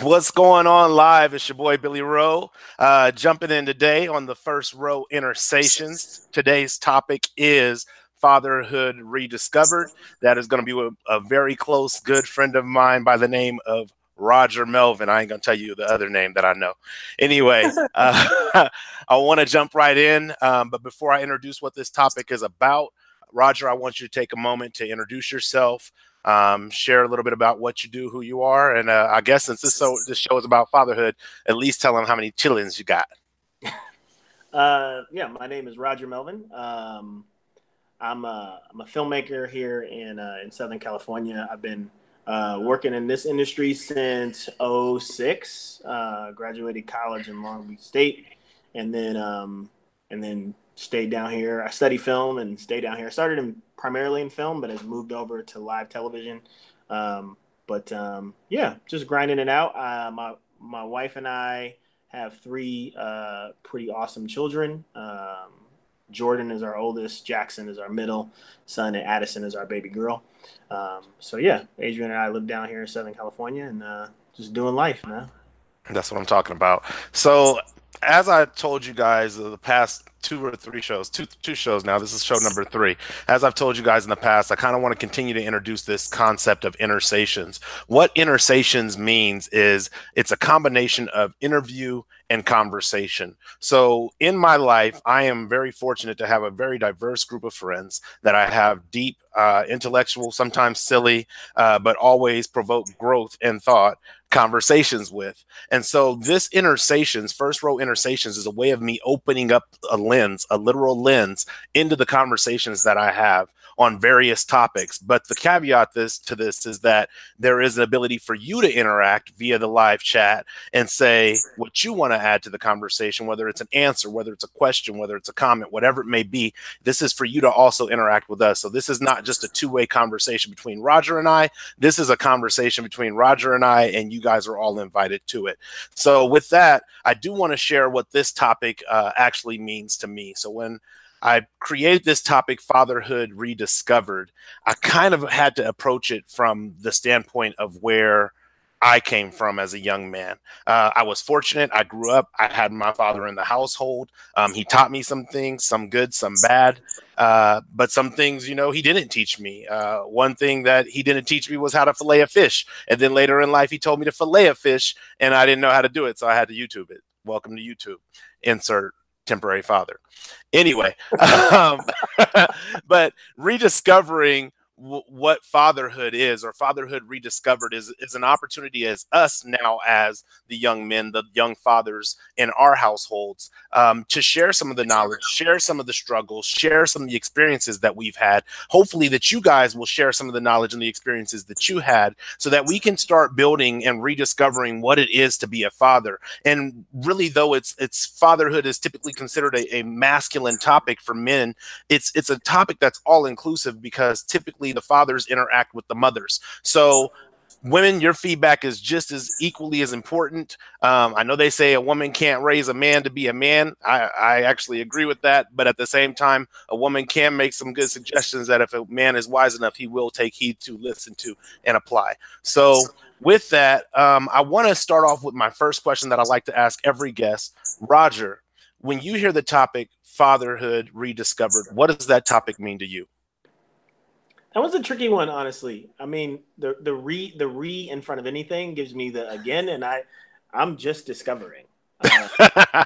What's going on live? It's your boy Billy Rowe. Jumping in today on the first row Intersations. Today's topic is Fatherhood Rediscovered. That is going to be with a very close, good friend of mine by the name of Roger Melvin. I ain't going to tell you the other name that I know. Anyway, I want to jump right in. But before I introduce what this topic is about, Roger, I want you to take a moment to introduce yourself, share a little bit about what you do, who you are, and I guess since this show is about fatherhood, at least tell them how many chillins you got. Yeah, my name is Roger Melvin. I'm a filmmaker here in Southern California. I've been working in this industry since '06. Graduated college in Long Beach State, and then stayed down here. I studied film and stayed down here. I started primarily in film, but has moved over to live television. Yeah, just grinding it out. My wife and I have three pretty awesome children. Jordan is our oldest, Jackson is our middle son, and Addison is our baby girl. Yeah, Adrian and I live down here in Southern California and just doing life, man. That's what I'm talking about. So, as I told you guys the past two or three shows, two shows now. This is show number three. As I've told you guys in the past, I kind of want to continue to introduce this concept of intersations. What intersations means is it's a combination of interview and conversation. So in my life, I am very fortunate to have a very diverse group of friends that I have deep, intellectual, sometimes silly, but always provoke growth and thought conversations with. And so this intersations, first row intersations, is a way of me opening up a lens, a literal lens, into the conversations that I have on various topics. But the caveat to this is that there is an ability for you to interact via the live chat and say what you want to add to the conversation, whether it's an answer, whether it's a question, whether it's a comment, whatever it may be. This is for you to also interact with us. So this is not just a two-way conversation between Roger and I. This is a conversation between Roger and I, and you guys are all invited to it. So with that, I do want to share what this topic actually means to me. So when I created this topic, Fatherhood Rediscovered, I kind of had to approach it from the standpoint of where I came from as a young man. I was fortunate. I grew up. I had my father in the household. He taught me some things, some good, some bad. But some things, he didn't teach me. One thing that he didn't teach me was how to fillet a fish. And then later in life, he told me to fillet a fish, and I didn't know how to do it. So I had to YouTube it. Welcome to YouTube. Insert temporary father. Anyway, but rediscovering what fatherhood is, or fatherhood rediscovered, is an opportunity as us now, as the young men, the young fathers in our households, to share some of the knowledge, share some of the struggles, share some of the experiences that we've had. Hopefully that you guys will share some of the knowledge and the experiences that you had, so that we can start building and rediscovering what it is to be a father. And really, though it's fatherhood is typically considered a masculine topic for men, it's a topic that's all inclusive, because typically the fathers interact with the mothers. So women, your feedback is just as equally as important. I know they say a woman can't raise a man to be a man. I actually agree with that. But at the same time, a woman can make some good suggestions that if a man is wise enough, he will take heed to, listen to, and apply. So with that, I want to start off with my first question that I like to ask every guest. Roger, when you hear the topic Fatherhood Rediscovered, what does that topic mean to you? That was a tricky one, honestly. I mean, the re in front of anything gives me the again, and I'm just discovering. Uh,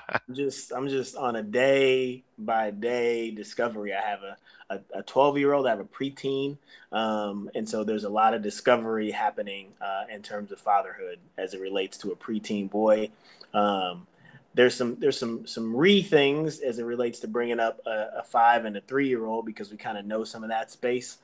I'm just on a day by day discovery. I have a 12-year-old. I have a preteen, and so there's a lot of discovery happening in terms of fatherhood as it relates to a preteen boy. Um, there's some re things as it relates to bringing up a 5 and a 3-year-old, because we kind of know some of that space.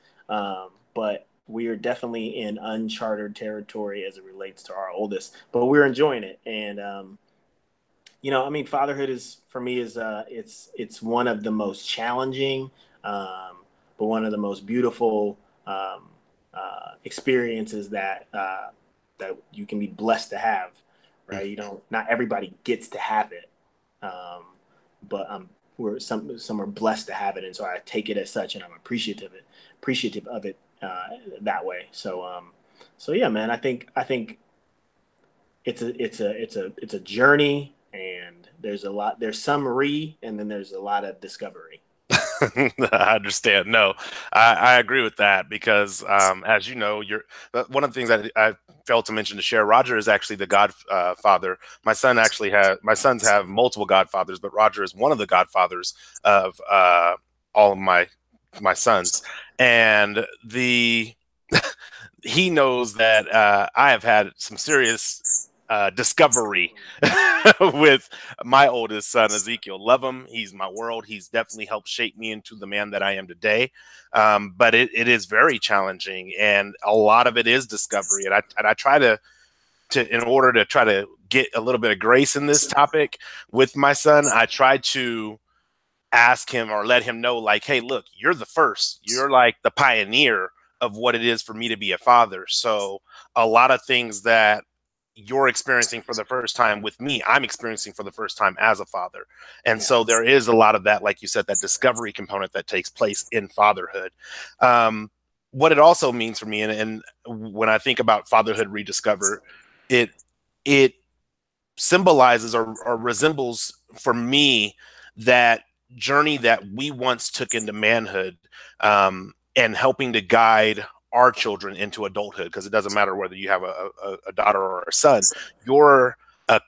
But we are definitely in uncharted territory as it relates to our oldest, but we're enjoying it. And I mean, fatherhood is for me is it's one of the most challenging, but one of the most beautiful experiences that you can be blessed to have. Right? You don't. Not everybody gets to have it, um, but we're some are blessed to have it, and so I take it as such, and I'm appreciative of it that way. So yeah, man. I think it's a journey, and there's some and then there's a lot of discovery. I understand. No, I agree with that because, as you know, one of the things that I failed to mention to share. Roger is actually the godfather. My sons have multiple godfathers, but Roger is one of the godfathers of all of my sons, and the he knows that I have had some serious discovery with my oldest son, Ezekiel. Love him. He's my world. He's definitely helped shape me into the man that I am today. But it is very challenging, and a lot of it is discovery. And I try to in order to try to get a little bit of grace in this topic with my son, I try to ask him or let him know, like, hey, look, you're the first. You're like the pioneer of what it is for me to be a father. So a lot of things that you're experiencing for the first time with me, I'm experiencing for the first time as a father. And so there is a lot of that, like you said, that discovery component that takes place in fatherhood. What it also means for me, and when I think about fatherhood rediscovered, it symbolizes or resembles for me that journey that we once took into manhood, and helping to guide our children into adulthood, because it doesn't matter whether you have a daughter or a son, you're a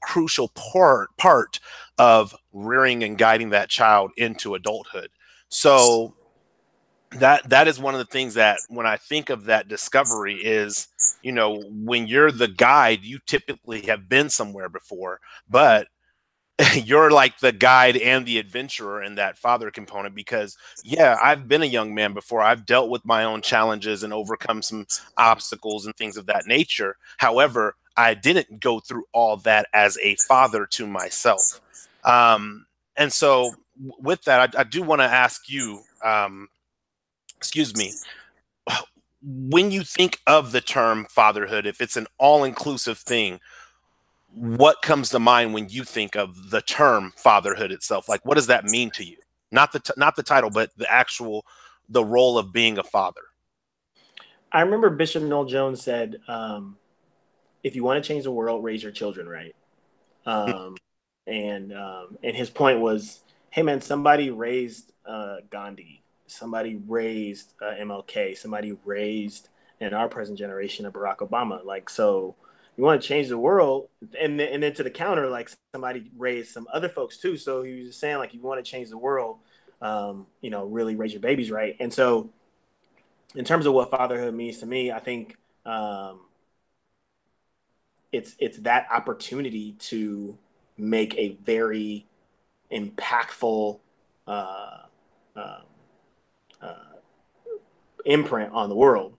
crucial part of rearing and guiding that child into adulthood. So that is one of the things that when I think of that discovery is, when you're the guide, you typically have been somewhere before, but you're like the guide and the adventurer in that father component, because yeah, I've been a young man before. I've dealt with my own challenges and overcome some obstacles and things of that nature. However, I didn't go through all that as a father to myself. And so with that, I do want to ask you, excuse me, when you think of the term fatherhood, if it's an all-inclusive thing, what comes to mind when you think of the term fatherhood itself? Like, what does that mean to you? Not the title, but the role of being a father. I remember Bishop Noel Jones said, "If you want to change the world, raise your children right." Um, and his point was, hey man, somebody raised Gandhi, somebody raised MLK, somebody raised in our present generation of Barack Obama. Like, so you want to change the world, and then to the counter, like somebody raised some other folks too. So he was just saying, like, you want to change the world, really raise your babies right. And so, in terms of what fatherhood means to me, I think it's that opportunity to make a very impactful uh, uh, uh, imprint on the world.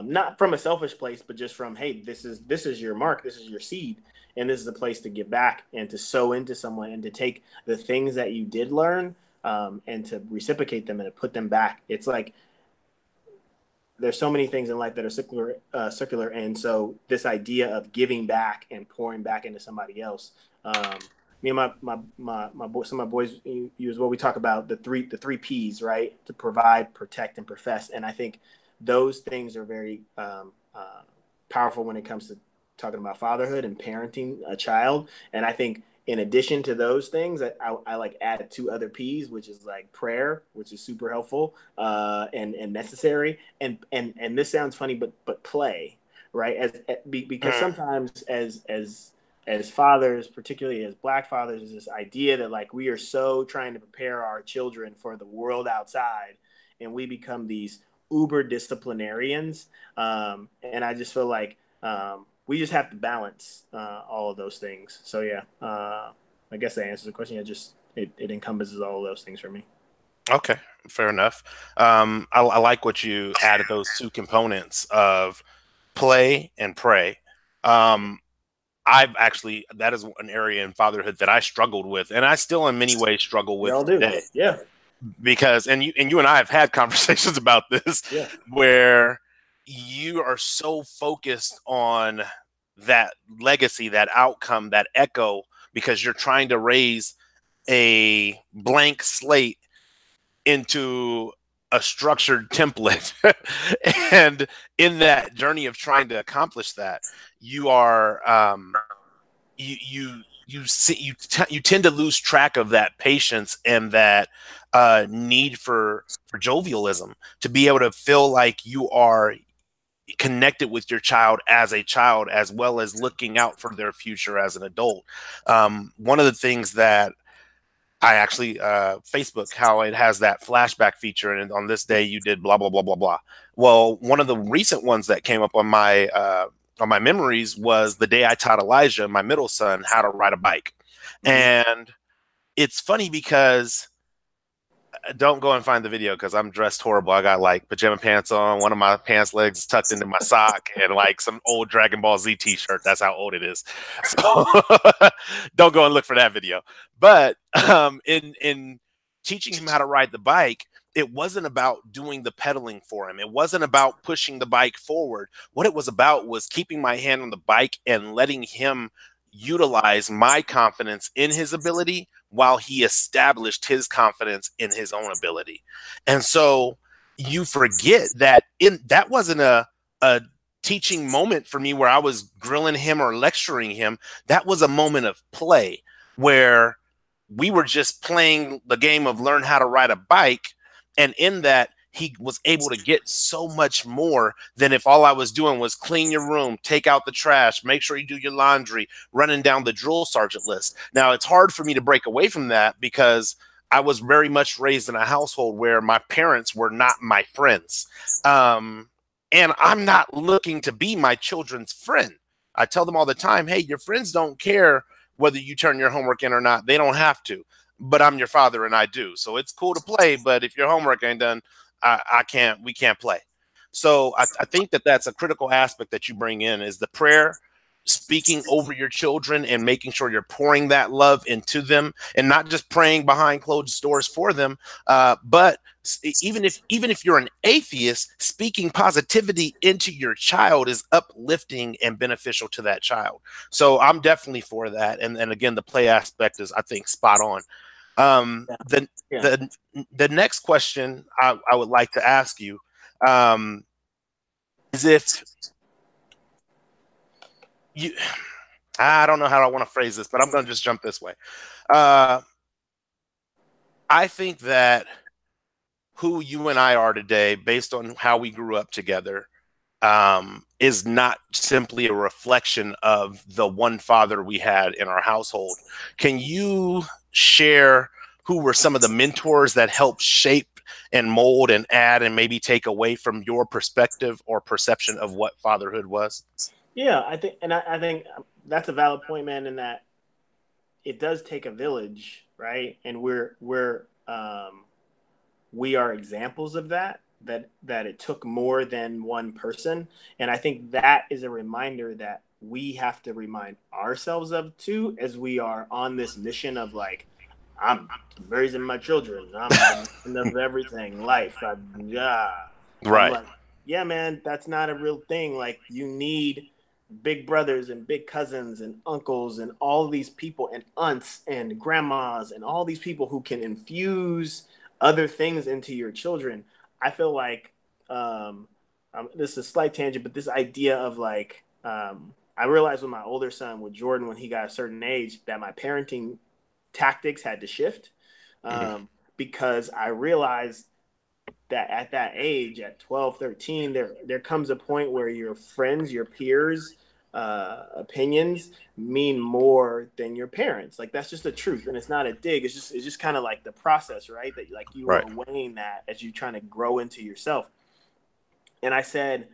Not from a selfish place, but just from, hey, this is your mark, this is your seed, and this is a place to give back and to sow into someone and to take the things that you did learn, and to reciprocate them and to put them back. It's like there's so many things in life that are circular, and so this idea of giving back and pouring back into somebody else. Me and my boy, some of my boys use what we talk about, the three P's, right? To provide, protect, and profess. And I think those things are very powerful when it comes to talking about fatherhood and parenting a child. And I think in addition to those things, I like add two other P's, which is like prayer, which is super helpful and necessary. And this sounds funny, but play, right? Because sometimes as fathers, particularly as Black fathers, is this idea that like we are so trying to prepare our children for the world outside, and we become these uber disciplinarians. And I just feel like we just have to balance all of those things. So yeah, I guess that answers the question. It encompasses all of those things for me. Okay, fair enough. I like what you added, those two components of play and pray. That is an area in fatherhood that I struggled with, and I still in many ways struggle We with all do. today. Yeah. Because you and I have had conversations about this, Yeah. where you are so focused on that legacy, that outcome, that echo, because you're trying to raise a blank slate into a structured template. And in that journey of trying to accomplish that, you are you tend to lose track of that patience and that need for jovialism, to be able to feel like you are connected with your child as a child, as well as looking out for their future as an adult. One of the things that I actually Facebook, how it has that flashback feature, and on this day you did blah blah blah blah blah. Well, one of the recent ones that came up on my memories was the day I taught Elijah, my middle son, how to ride a bike. Mm-hmm. And it's funny because don't go and find the video because I'm dressed horrible. I got like pajama pants on, one of my pants legs is tucked into my sock, and like some old Dragon Ball Z t-shirt. That's how old it is. So don't go and look for that video. But in teaching him how to ride the bike, it wasn't about doing the pedaling for him. It wasn't about pushing the bike forward. What it was about was keeping my hand on the bike and letting him utilize my confidence in his ability while he established his confidence in his own ability. And so you forget that that wasn't a teaching moment for me where I was grilling him or lecturing him. That was a moment of play where we were just playing the game of learn how to ride a bike. And in that, he was able to get so much more than if all I was doing was clean your room, take out the trash, make sure you do your laundry, running down the drill sergeant list. Now, it's hard for me to break away from that because I was very much raised in a household where my parents were not my friends. And I'm not looking to be my children's friend. I tell them all the time, hey, your friends don't care whether you turn your homework in or not. They don't have to. But I'm your father and I do. So it's cool to play. But if your homework ain't done, we can't play. So I think that that's a critical aspect that you bring in is the prayer, speaking over your children and making sure you're pouring that love into them and not just praying behind closed doors for them. But even if you're an atheist, speaking positivity into your child is uplifting and beneficial to that child. So I'm definitely for that. And again, the play aspect is, I think, spot on. Um, Yeah. the, Yeah. the, the next question I would like to ask you um, is if you, I don't know how I want to phrase this, but I'm going to just jump this way. Uh, I think that who you and I are today, based on how we grew up together, is not simply a reflection of the one father we had in our household. Can you share who were some of the mentors that helped shape and mold and add and maybe take away from your perspective or perception of what fatherhood was? Yeah, I think, and I think that's a valid point, man. In that it does take a village, right? And we are examples of that. That it took more than one person, and I think that is a reminder that we have to remind ourselves of too, as we are on this mission of like, I'm raising my children, I'm the mission of everything, life. Yeah, I'm Right. like, yeah, man, that's not a real thing. Like, you need big brothers and big cousins and uncles and all these people and aunts and grandmas and all these people who can infuse other things into your children. I feel like this is a slight tangent, but this idea of like I realized with my older son, with Jordan, when he got a certain age, that my parenting tactics had to shift Mhm. because I realized that at that age, at 12, 13, there comes a point where your friends, your peers, opinions mean more than your parents. Like, that's just the truth, and it's not a dig. It's just kind of like the process, right? That like you Right. are weighing that as you're trying to grow into yourself. And I said,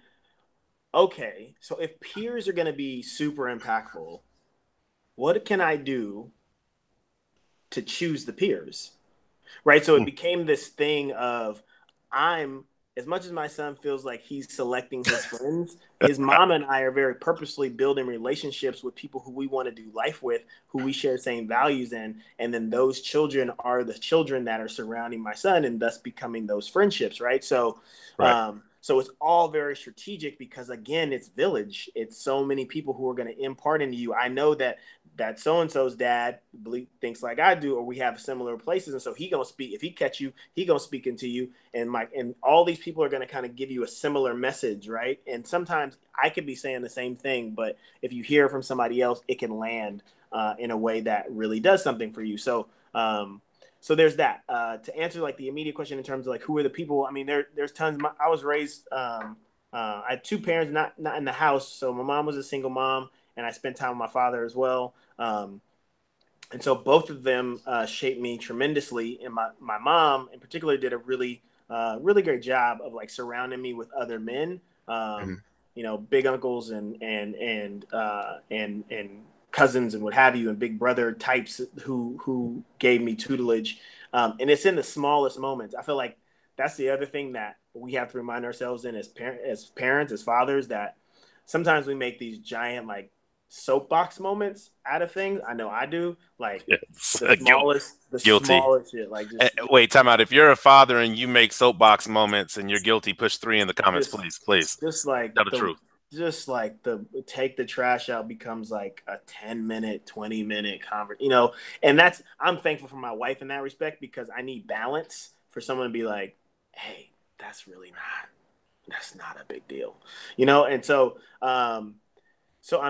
okay, so if peers are going to be super impactful, what can I do to choose the peers? Right? So it Mm. became this thing of I'm as much as my son feels like he's selecting his friends, his mom and I are very purposely building relationships with people who we want to do life with, who we share the same values in, and then those children are the children that are surrounding my son, and thus becoming those friendships, right? So, Right. so it's all very strategic because again, it's village. It's so many people who are going to impart into you. I know that that so-and-so's dad thinks like I do, or we have similar places. And so he gonna speak, if he catch you, he gonna speak into you. And all these people are gonna kind of give you a similar message, right? And sometimes I could be saying the same thing, but if you hear from somebody else, it can land in a way that really does something for you. So there's that. To answer like the immediate question in terms of like who are the people, I mean, there's tons. I was raised, I had two parents not in the house. So my mom was a single mom, and I spent time with my father as well. And so both of them shaped me tremendously. And my mom in particular did a really great job of like surrounding me with other men, Mm-hmm. big uncles and cousins and what have you, and big brother types who gave me tutelage. And it's in the smallest moments. I feel like that's the other thing that we have to remind ourselves in as parents, as fathers, that sometimes we make these giant like soapbox moments out of things. I know I do. Like Yes. the Guilty. smallest shit. Like Wait, time out. If you're a father and you make soapbox moments and you're guilty, push 3 in the comments, just please. Please just like tell the the truth. just like the take the trash out becomes like a 10-minute 20-minute conversation, and I'm thankful for my wife in that respect, because I need balance for someone to be like, hey, that's not a big deal, and so I'm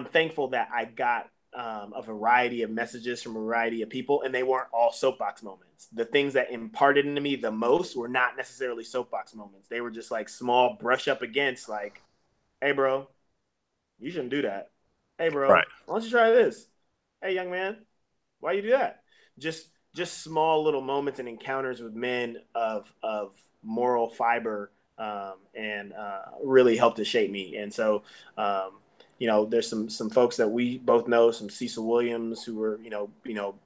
thankful that I got a variety of messages from a variety of people, and they weren't all soapbox moments. The things that imparted into me the most were not necessarily soapbox moments. They were just like small brush up against, like, hey, bro, you shouldn't do that. Hey, bro, Right. why don't you try this? Hey, young man, why you do that? Just small little moments and encounters with men of moral fiber, and really helped to shape me. And so, there's some folks that we both know, some Cecil Williams, who were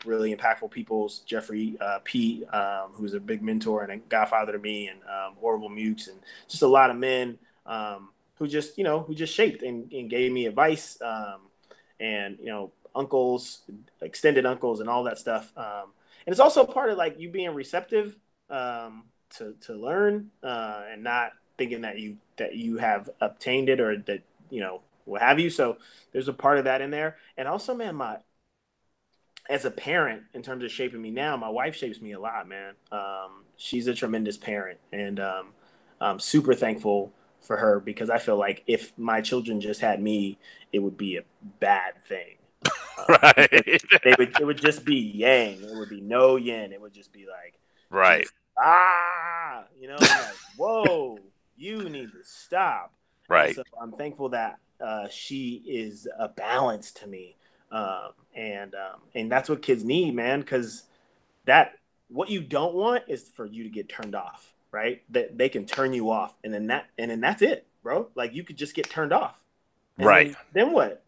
really impactful people, Jeffrey Pete, who's a big mentor and a godfather to me, and Orville Mukes, and just a lot of men. Who just shaped and gave me advice, and uncles, extended uncles, and all that stuff. And it's also part of like you being receptive, to learn, and not thinking that you have obtained it, or that what have you. So there's a part of that in there. And also, man, my as a parent, in terms of shaping me now, my wife shapes me a lot, man. She's a tremendous parent, and I'm super thankful for her, because I feel like if my children just had me, it would be a bad thing. Because Right. it would just be yang. It would be no yin. It would just be like, Right. just I'm like, whoa, you need to stop. And Right. so I'm thankful that she is a balance to me, and that's what kids need, man. Because that what you don't want is for you to get turned off, right? That they can turn you off, and then that's it, bro. Like you could just get turned off, and Right. then what?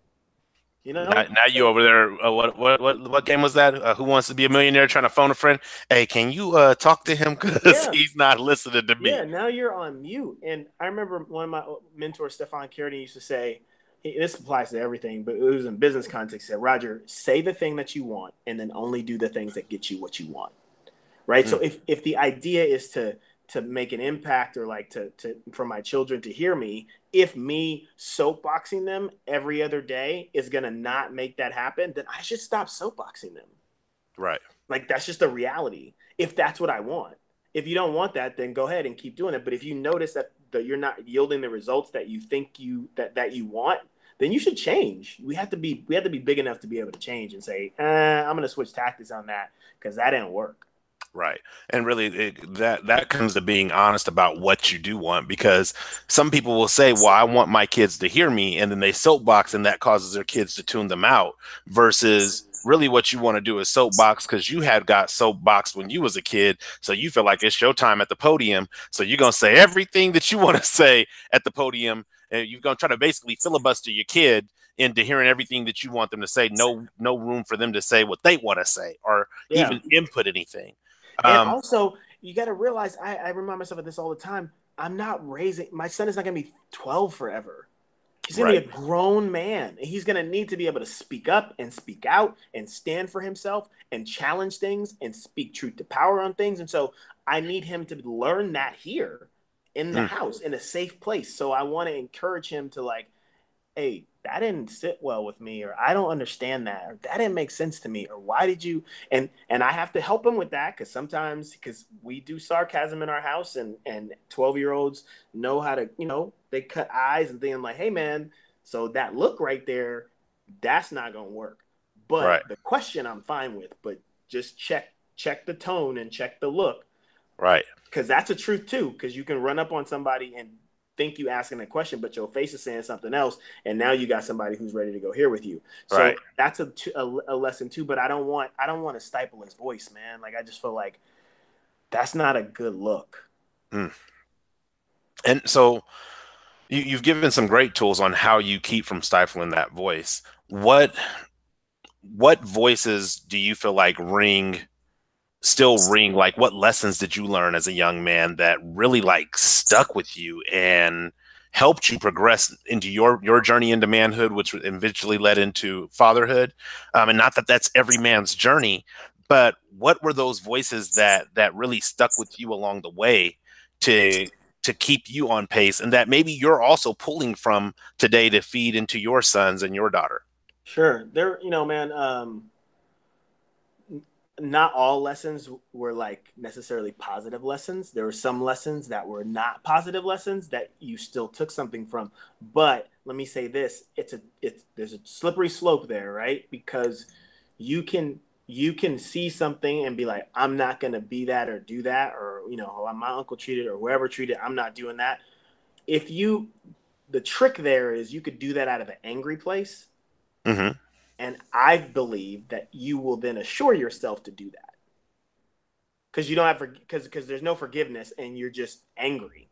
Now you So over there. What game was that? Who wants to be a millionaire? Trying to phone a friend. Hey, can you talk to him because yeah, he's not listening to yeah. me. Now you're on mute. And I remember one of my mentors, Stefan Carradine, used to say, this applies to everything, but it was in business context. He said, Roger, say the thing that you want, and then only do the things that get you what you want. Right. So Mm, if the idea is to make an impact, or like to for my children to hear me, if me soapboxing them every other day is gonna not make that happen, then I should stop soapboxing them. right. Like that's just a reality. If that's what I want. If you don't want that, then go ahead and keep doing it. But if you notice that you're not yielding the results that you think that you want, then you should change. We have to be big enough to be able to change and say, I'm gonna switch tactics on that, because that didn't work. Right. And really that comes to being honest about what you do want, because some people will say, "Well, I want my kids to hear me," and then they soapbox and that causes their kids to tune them out, versus really what you want to do is soapbox because you had got soapboxed when you was a kid, so you feel like it's your time at the podium, so you're going to say everything that you want to say at the podium, and you're going to try to basically filibuster your kid into hearing everything that you want them to say. No room for them to say what they want to say or Yeah. even input anything. And Um, also, you got to realize, I remind myself of this all the time. I'm not raising my son is not going to be 12 forever. He's going to right. be a grown man, and he's going to need to be able to speak up and speak out and stand for himself and challenge things and speak truth to power on things. And so I need him to learn that here in the Mm, house, in a safe place. So I want to encourage him to, like, hey, that didn't sit well with me, or I don't understand that, or that didn't make sense to me, or why did you? And I have to help them with that because sometimes because we do sarcasm in our house, and 12-year-olds know how to, they cut eyes and then like, hey man, so that look right there, that's not gonna work. But Right. the question I'm fine with, but just check the tone and check the look Right. because that's a truth too. Because you can run up on somebody and think you asking a question, but your face is saying something else, and now you got somebody who's ready to go here with you. So Right. that's a lesson too. But I don't want to stifle his voice, man. Like I just feel like that's not a good look. Mm. And so you've given some great tools on how you keep from stifling that voice. What voices do you feel like still ring, like what lessons did you learn as a young man that really like stuck with you and helped you progress into your journey into manhood, which eventually led into fatherhood? And not that that's every man's journey, but what were those voices that really stuck with you along the way to to keep you on pace, and that maybe you're also pulling from today to feed into your sons and your daughter? Sure, there, man. Not all lessons were like necessarily positive lessons. There were some lessons that were not positive lessons that you still took something from. But let me say this, it's there's a slippery slope there, right? Because you can you can see something and be like, I'm not gonna be that or do that, or how my uncle treated or whoever treated, I'm not doing that. If you The trick there is you could do that out of an angry place. Hmm. And I believe that you will then assure yourself to do that because you don't have because there's no forgiveness and you're just angry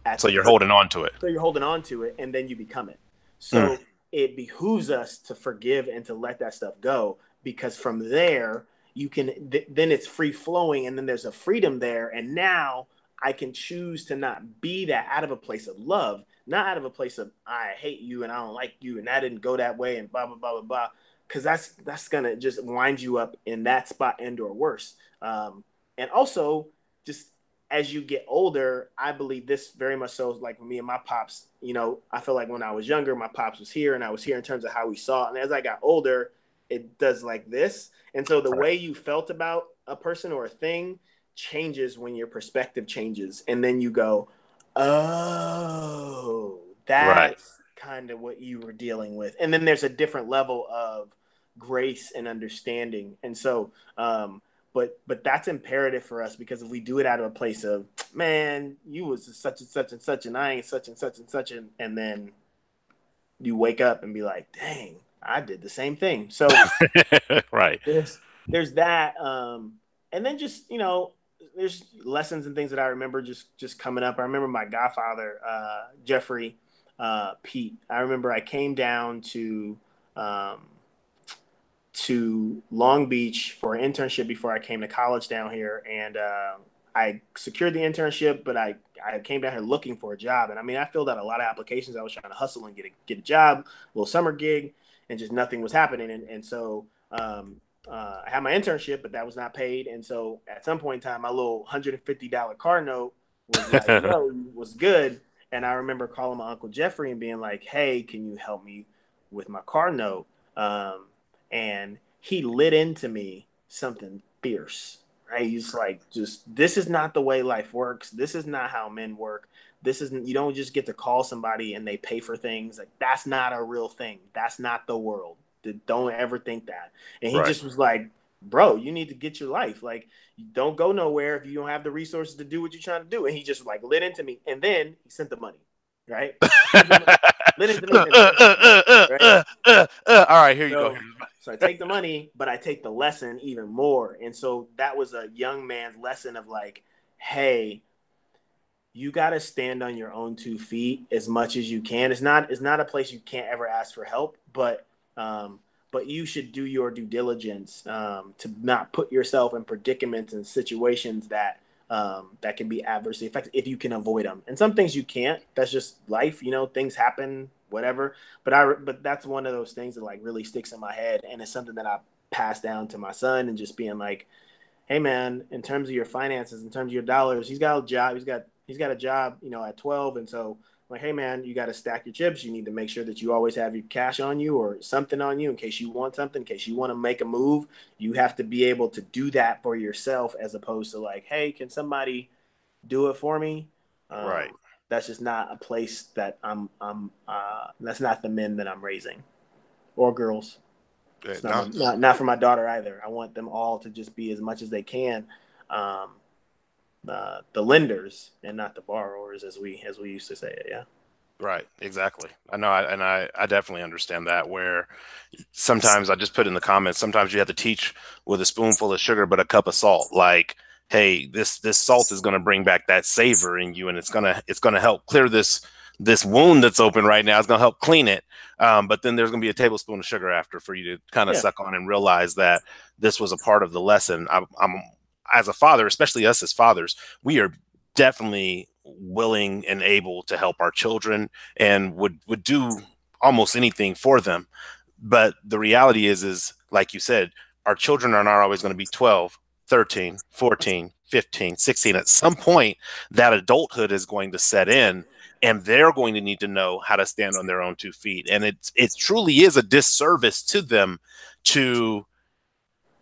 at So the you're person. holding on to it. So you're holding on to it and then you become it. Mm. So it behooves us to forgive and to let that stuff go because from there you can then it's free flowing and then there's a freedom there and now I can choose to not be that out of a place of love, not out of a place of I hate you and I don't like you and that didn't go that way and blah blah blah blah blah because that's gonna just wind you up in that spot and or worse. And also just as you get older, I believe this very much so. Like me and my pops, I feel like when I was younger, my pops was here, and I was here in terms of how we saw it. And as I got older, it does like this. And so the Right. way you felt about a person or a thing changes when your perspective changes, and then you go, "Oh, Right. that's kind of what you were dealing with." And then there's a different level of grace and understanding. And so, but that's imperative for us because if we do it out of a place of man, you was such and such and such and I ain't such and such and such and then you wake up and be like, dang, I did the same thing. So Right. there's that and then just there's lessons and things that I remember just coming up. I remember my godfather Jeffrey Pete. I remember I came down um, to Long Beach for an internship before I came to college down here, and I secured the internship. But I came down here looking for a job, and I mean I filled out a lot of applications. I was trying to hustle and get a job, a little summer gig, and just nothing was happening. And so I had my internship, but that was not paid. And so at some point in time, my little $150 car note was like, yo, was good. And I remember calling my uncle Jeffrey and being like, hey, can you help me with my car note? Um, and he lit into me something fierce. Right? He's like, just this is not the way life works. This is not how men work. This isn't. You don't just get to call somebody and they pay for things. Like that's not a real thing. That's not the world. Don't ever think that. And he Right. just was like, bro, you need to get your life. Like, you don't go nowhere if you don't have the resources to do what you're trying to do. And he just like lit into me. And then he sent the money. Right? Lit into me and then sent the money. Right? All right, here you go. So, so I take the money, but I take the lesson even more. And so that was a young man's lesson of like, hey, you got to stand on your own 2 feet as much as you can. It's not a place you can't ever ask for help, um, but you should do your due diligence to not put yourself in predicaments and situations that can be adversely affected if you can avoid them. And some things you can't. That's just life. Things happen, whatever. But that's one of those things that like really sticks in my head, and it's something that I pass down to my son, and just being like, hey man, in terms of your finances, in terms of your dollars, he's got a job. He's got a job, at 12, and so Like, hey man, you got to stack your chips. You need to make sure that you always have your cash on you or something on you in case you want something, in case you want to make a move. You have to be able to do that for yourself, as opposed to like, hey, can somebody do it for me? Right. That's just not a place that that's not the men that I'm raising, or girls. It's not No. not for my daughter either. I want them all to just be as much as they can, um, the lenders and not the borrowers, as we used to say it. Yeah. Right, exactly. I know, I definitely understand that. Where sometimes I just put in the comments, sometimes you have to teach with a spoonful of sugar, but a cup of salt. Like, hey, this salt is going to bring back that savor in you, and it's gonna help clear this wound that's open right now. It's going to help clean it. But then there's going to be a tablespoon of sugar after for you to kind of Yeah. suck on and realize that this was a part of the lesson. I'm as a father, especially us as fathers, we are definitely willing and able to help our children and would do almost anything for them. But the reality is like you said, our children are not always going to be 12, 13, 14, 15, 16. At some point, that adulthood is going to set in, and they're going to need to know how to stand on their own 2 feet. And it truly is a disservice to them to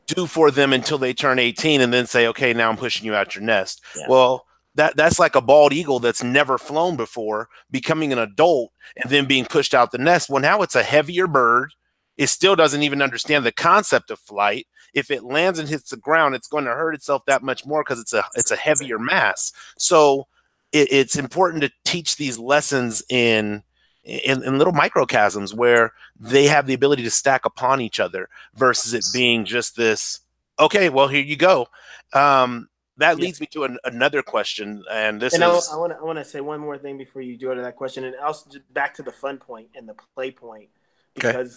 do for them until they turn 18 and then say, okay, now I'm pushing you out your nest. Yeah. Well, that's like a bald eagle that's never flown before becoming an adult and then being pushed out the nest. Well, now it's a heavier bird. It still doesn't even understand the concept of flight. If it lands and hits the ground, it's going to hurt itself that much more because it's a heavier mass. So it's important to teach these lessons in little microcosms where they have the ability to stack upon each other versus it being just this, okay, well, here you go. That Yeah. leads me to another question. And this And I is, want to say one more thing before you go to that question, and also just back to the fun point and the play point, okay,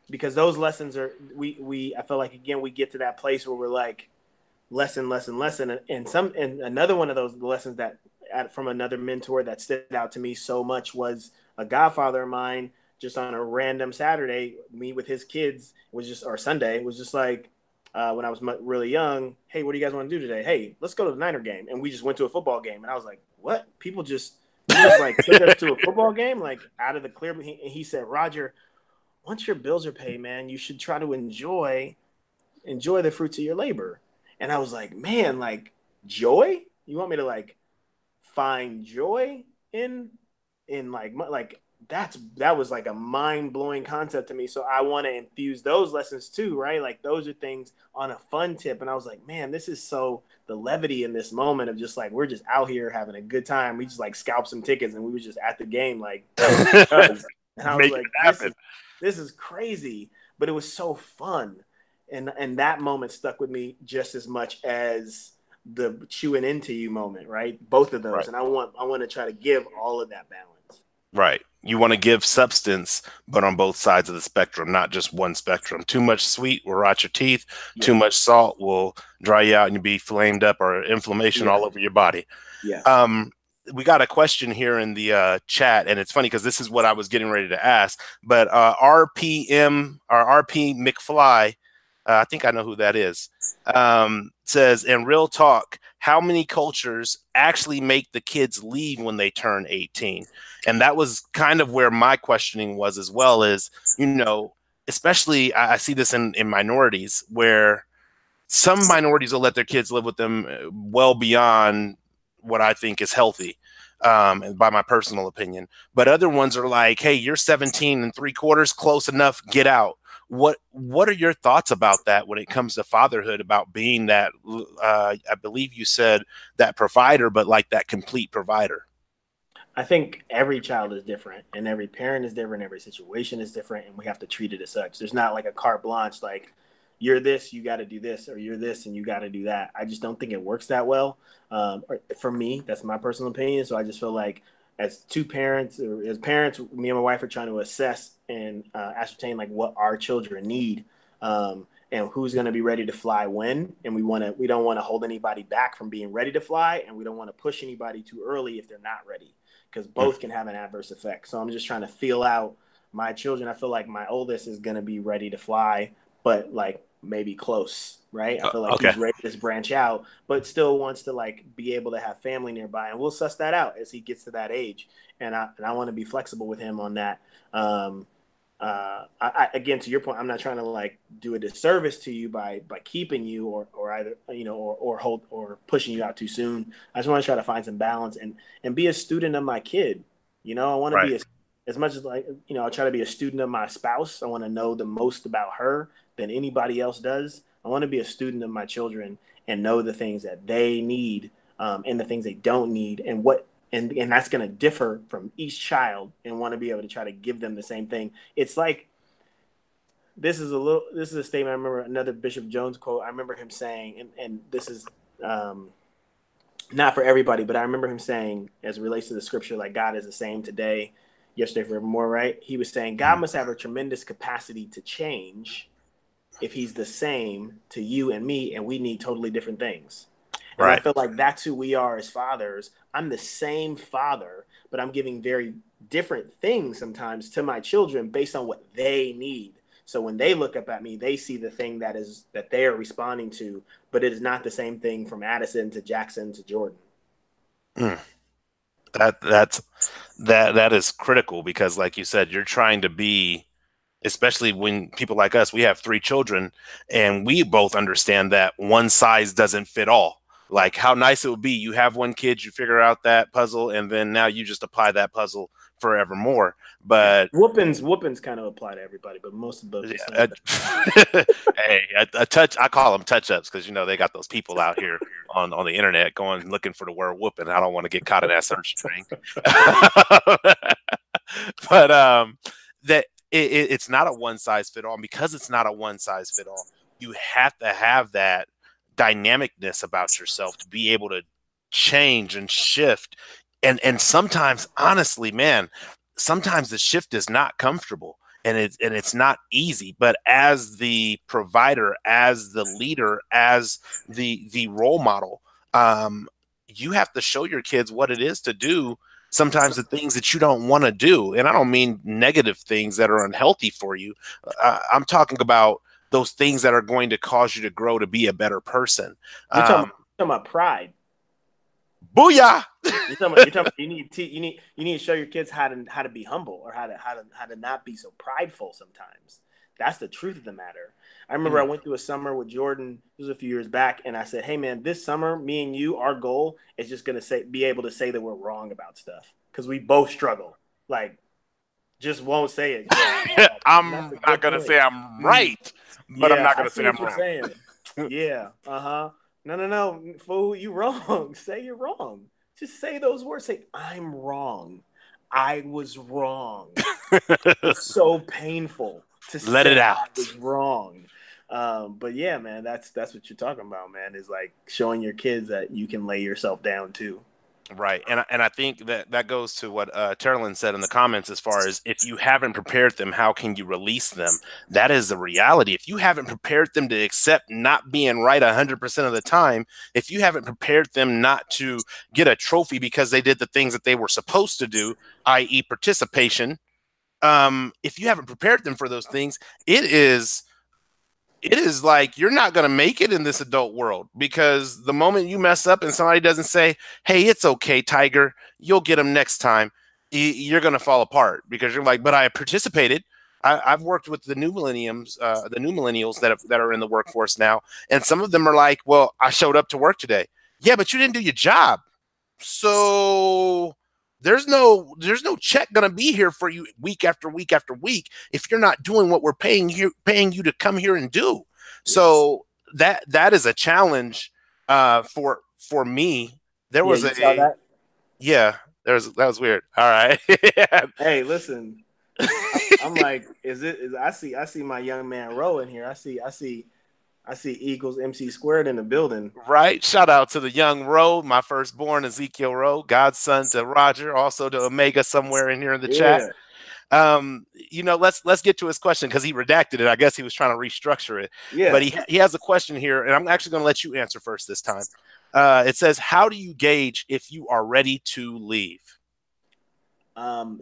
because those lessons are we I feel like again we get to that place where we're like lesson, and another one of those lessons that from another mentor that stood out to me so much was a godfather of mine. Just on a random Saturday, me with his kids was just, or Sunday was just like, when I was really young. Hey, what do you guys want to do today? Hey, let's go to the Niner game. And we just went to a football game. And I was like, what? You just like took us to a football game, like out of the clear. He said, Roger, once your bills are paid, man, you should try to enjoy the fruits of your labor. And I was like, man, like joy? You want me to like find joy in like that was like a mind-blowing concept to me. So I want to infuse those lessons too, right? Like those are things on a fun tip. And I was like, man, this is so the levity in this moment of just like we're just out here having a good time. We just like scalped some tickets and we were just at the game like just because. And I was make it like, happen. this is crazy, but it was so fun. And that moment stuck with me just as much as the chewing into you moment, right? Both of those. Right. And I want to try to give all of that balance. Right. You want to give substance, but on both sides of the spectrum, not just one spectrum. Too much sweet will rot your teeth. Too Yeah. much salt will dry you out and you'll be flamed up or inflammation Yeah. all over your body. Yeah. Um, we got a question here in the chat, and it's funny because this is what I was getting ready to ask. But RPM or RP McFly, I think I know who that is. Says, in real talk, how many cultures actually make the kids leave when they turn 18? And that was kind of where my questioning was as well. Is, especially I see this in minorities where some minorities will let their kids live with them well beyond what I think is healthy, by my personal opinion. But other ones are like, hey, you're 17 and 3/4, close enough, get out. What are your thoughts about that when it comes to fatherhood, about being that, I believe you said that provider, but like that complete provider? I think every child is different and every parent is different, every situation is different, and we have to treat it as such. There's not like a carte blanche, like you're this, you got to do this, or you're this and you got to do that. I just don't think it works that well. Or for me, that's my personal opinion. So I just feel like as two parents, or as parents, me and my wife are trying to assess and ascertain like what our children need. And who's going to be ready to fly when, and we don't want to hold anybody back from being ready to fly, and we don't want to push anybody too early if they're not ready, because Mm. both can have an adverse effect. So I'm just trying to feel out my children. I feel like my oldest is going to be ready to fly, but like maybe close, right? I feel like Okay. he's ready to branch out, but still wants to like be able to have family nearby, and we'll suss that out as he gets to that age. And I want to be flexible with him on that. Um, again, to your point, I'm not trying to like do a disservice to you by keeping you or either or hold or pushing you out too soon. I just want to try to find some balance and be a student of my kid. I want to Right. be as much as like I try to be a student of my spouse. I want to know the most about her than anybody else does. I want to be a student of my children and know the things that they need and the things they don't need and that's going to differ from each child and want to be able to try to give them the same thing. It's like this is a statement. I remember another Bishop Jones quote. I remember him saying, and this is um, not for everybody, but I remember him saying, as it relates to the scripture, like God is the same today, yesterday, forevermore. Right? He was saying God Mhm. must have a tremendous capacity to change if He's the same to you and me, and we need totally different things. And I Right. feel like that's who we are as fathers. I'm the same father, but I'm giving very different things sometimes to my children based on what they need. So when they look up at me, they see the thing that they are responding to, but it is not the same thing from Addison to Jackson to Jordan. Mm. That is critical because, like you said, you're trying to be, especially when people like us, we have three children, and we both understand that one size doesn't fit all. Like how nice it would be, you have one kid, you figure out that puzzle, and then now you just apply that puzzle forevermore. Yeah, But whoopings kind of apply to everybody, but most of the yeah, same thing. hey, a touch. I call them touch ups because they got those people out here on the internet going looking for the word whooping. I don't want to get caught in that search string. But that it's not a one size fit all. And because it's not a one size fit all, you have to have that dynamicness about yourself to be able to change and shift. And sometimes, honestly, man, sometimes the shift is not comfortable and it's not easy. But as the provider, as the leader, as the role model, you have to show your kids what it is to do sometimes the things that you don't want to do. And I don't mean negative things that are unhealthy for you. I'm talking about those things that are going to cause you to grow to be a better person. Talking about pride. Booyah! You're talking about you need to show your kids how to be humble or how to not be so prideful sometimes. That's the truth of the matter. I remember I Mm, went through a summer with Jordan, this was a few years back, and I said, "Hey man, this summer, me and you, our goal is just gonna be able to say that we're wrong about stuff because we both struggle. Like, just won't say it. Just like, oh man, that's a I'm not good going to point. say I'm Mm, right, but I'm yeah, not I going to see say what I'm you're wrong. saying. Yeah, uh-huh. No, fool, you wrong. Say you're wrong. Just say those words. Say, I'm wrong. I was wrong. It's so painful to Let it say I out. was wrong. But yeah, man, that's what you're talking about, man. Is like showing your kids that you can lay yourself down too. Right. And I think that goes to what Terlin said in the comments as far as if you haven't prepared them, how can you release them? That is the reality. If you haven't prepared them to accept not being right 100% of the time, if you haven't prepared them not to get a trophy because they did the things that they were supposed to do, i.e. participation, if you haven't prepared them for those things, it is like you're not going to make it in this adult world because the moment you mess up and somebody doesn't say, "Hey, it's okay, Tiger, you'll get them next time," you're going to fall apart because you're like, "But I participated." I've worked with the new millennials that are in the workforce now, and some of them are like, "Well, I showed up to work today." Yeah, but you didn't do your job. So there's no check gonna be here for you week after week after week if you're not doing what we're paying you to come here and do. Yeah, So that is a challenge for me. There yeah. was You saw a that? yeah, that was weird. All right. Hey, listen. I'm like, is it? Is I see my young man Roe in here. I see equals MC squared in the building. Right. Shout out to the young Roe, my firstborn Ezekiel Roe, godson to Roger, also to Omega somewhere in here in the chat. Yeah, Let's get to his question because he redacted it. I guess he was trying to restructure it, but yeah. he has a question here, and I'm actually going to let you answer first this time. It says, "How do you gauge if you are ready to leave?"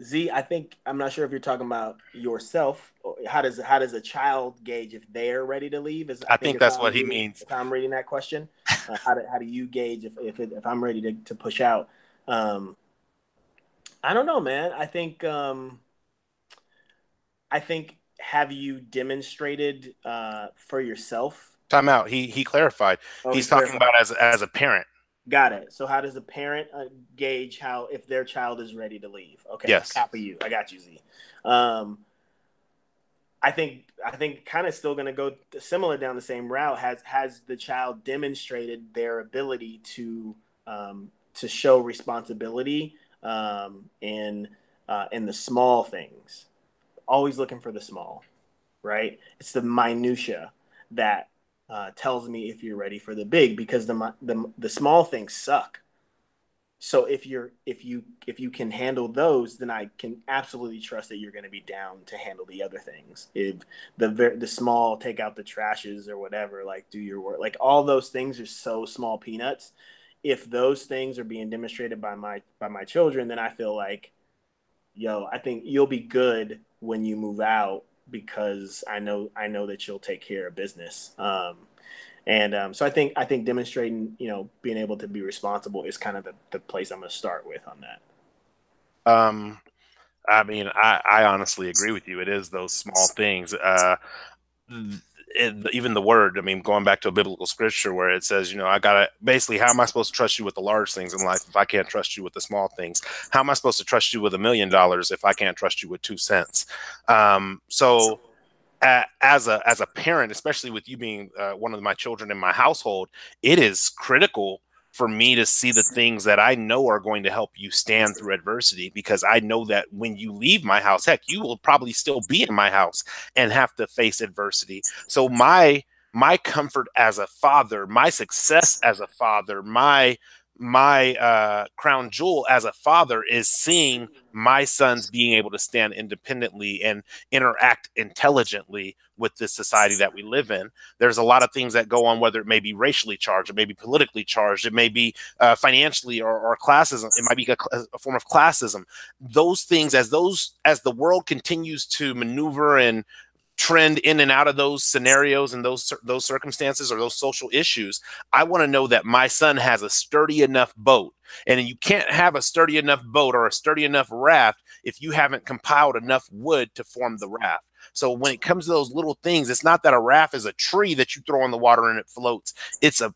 Z, I think I'm not sure if you're talking about yourself. Or how does a child gauge if they're ready to leave? Is I I think think is that's how I'm what he reading means. if I'm reading that question. How do you gauge if I'm ready to push out? Um, I don't know, man. I think have you demonstrated for yourself? Time out. He clarified. Oh, he He's talking clarified. about as a parent. Got it. So how does a parent gauge how if their child is ready to leave? Okay, Yes. copy you. I got you, Z. Um, I think kind of still going to go similar down the same route. Has the child demonstrated their ability to show responsibility in the small things? Always looking for the small, right? It's the minutia that tells me if you're ready for the big because the small things suck. So if you can handle those, then I can absolutely trust that you're going to be down to handle the other things. If the small take out the trashes or whatever, like do your work, like all those things are so small peanuts. If those things are being demonstrated by my children, then I feel like, yo, I think you'll be good when you move out because I know that you'll take care of business. So I think demonstrating, being able to be responsible is kind of the place I'm going to start with on that. Um, I mean, I honestly agree with you. It is those small things. Even the word, I mean, going back to a biblical scripture where it says, I gotta basically, how am I supposed to trust you with the large things in life if I can't trust you with the small things? How am I supposed to trust you with $1 million if I can't trust you with 2 cents? So as a parent, especially with you being one of my children in my household, it is critical for me to see the things that I know are going to help you stand through adversity, because I know that when you leave my house, heck, you will probably still be in my house and have to face adversity. So my comfort as a father, my success as a father, my crown jewel as a father is seeing my sons being able to stand independently and interact intelligently with this society that we live in. There's a lot of things that go on, whether it may be racially charged, it may be politically charged, it may be financially or classism, it might be a form of classism. Those things, as the world continues to maneuver and trend in and out of those scenarios and those circumstances or those social issues, I want to know that my son has a sturdy enough boat. And you can't have a sturdy enough boat or a sturdy enough raft if you haven't compiled enough wood to form the raft. So when it comes to those little things, it's not that a raft is a tree that you throw in the water and it floats. It's a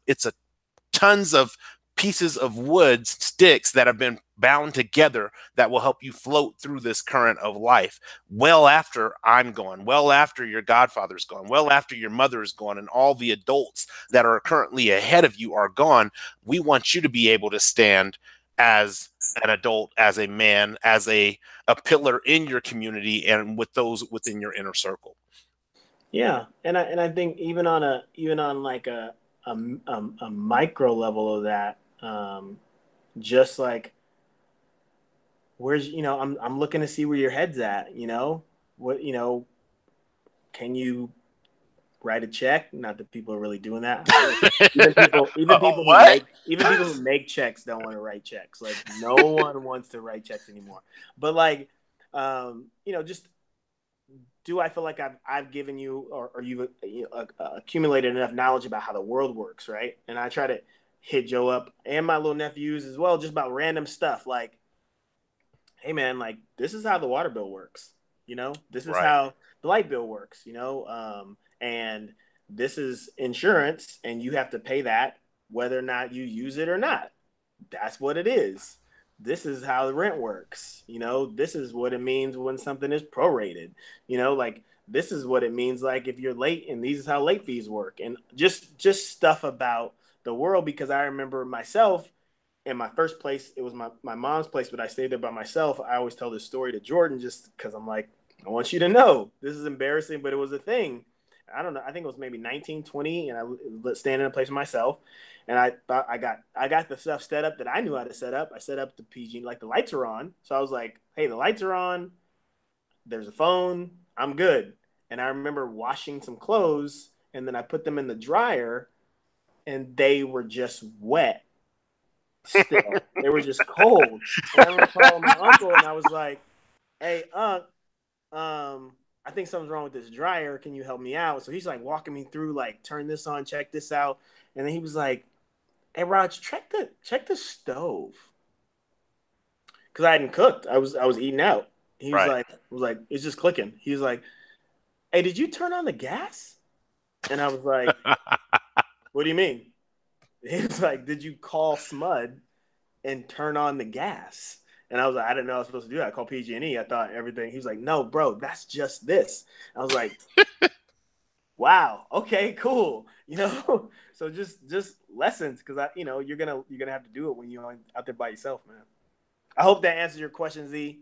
tons of pieces of wood, sticks that have been bound together that will help you float through this current of life well after I'm gone, well after your godfather's gone, well after your mother is gone, and all the adults that are currently ahead of you are gone. We want you to be able to stand as an adult, as a man, as a pillar in your community and with those within your inner circle. Yeah, and I think even on like a micro level of that, just like where's I'm looking to see where your head's at. What can you write a check? Not that people are really doing that. Even people, even people who What? make even people who make checks don't want to write checks. Like no one wants to write checks anymore. But like, just do I feel like I've given you or you've accumulated enough knowledge about how the world works, right? And I try to hit Joe up and my little nephews as well, just about random stuff like, hey man, like this is how the water bill works. This is Right. how the light bill works. And this is insurance, and you have to pay that whether or not you use it or not. That's what it is. This is how the rent works. This is what it means when something is prorated. Like this is what it means like if you're late, and these is how late fees work, and just stuff about the world. Because I remember myself in my first place, it was my mom's place, but I stayed there by myself. I always tell this story to Jordan just because I'm like, I want you to know this is embarrassing, but it was a thing. I don't know. I think it was maybe 1920, and I was standing in a place myself, and I thought I got the stuff set up that I knew how to set up. I set up the PG, like the lights are on, so I was like, hey, the lights are on. There's a phone. I'm good. And I remember washing some clothes, and then I put them in the dryer, and they were just wet Still, they were just cold. And I remember calling my uncle, and I was like, "Hey, I think something's wrong with this dryer. Can you help me out?" So he's like walking me through, like, turn this on, check this out, and then he was like, "Hey, Raj, check the stove," because I hadn't cooked. I was eating out. He was Right. like, "It's just clicking." He was like, "Hey, did you turn on the gas?" And I was like, "What do you mean?" He was like, "Did you call SMUD and turn on the gas?" And I was like, "I didn't know I was supposed to do that. I called PG&E. I thought everything." He was like, "No, bro, that's just this." I was like, "Wow, okay, cool." So just lessons, because you're gonna have to do it when you're out there by yourself, man. I hope that answers your question, Z.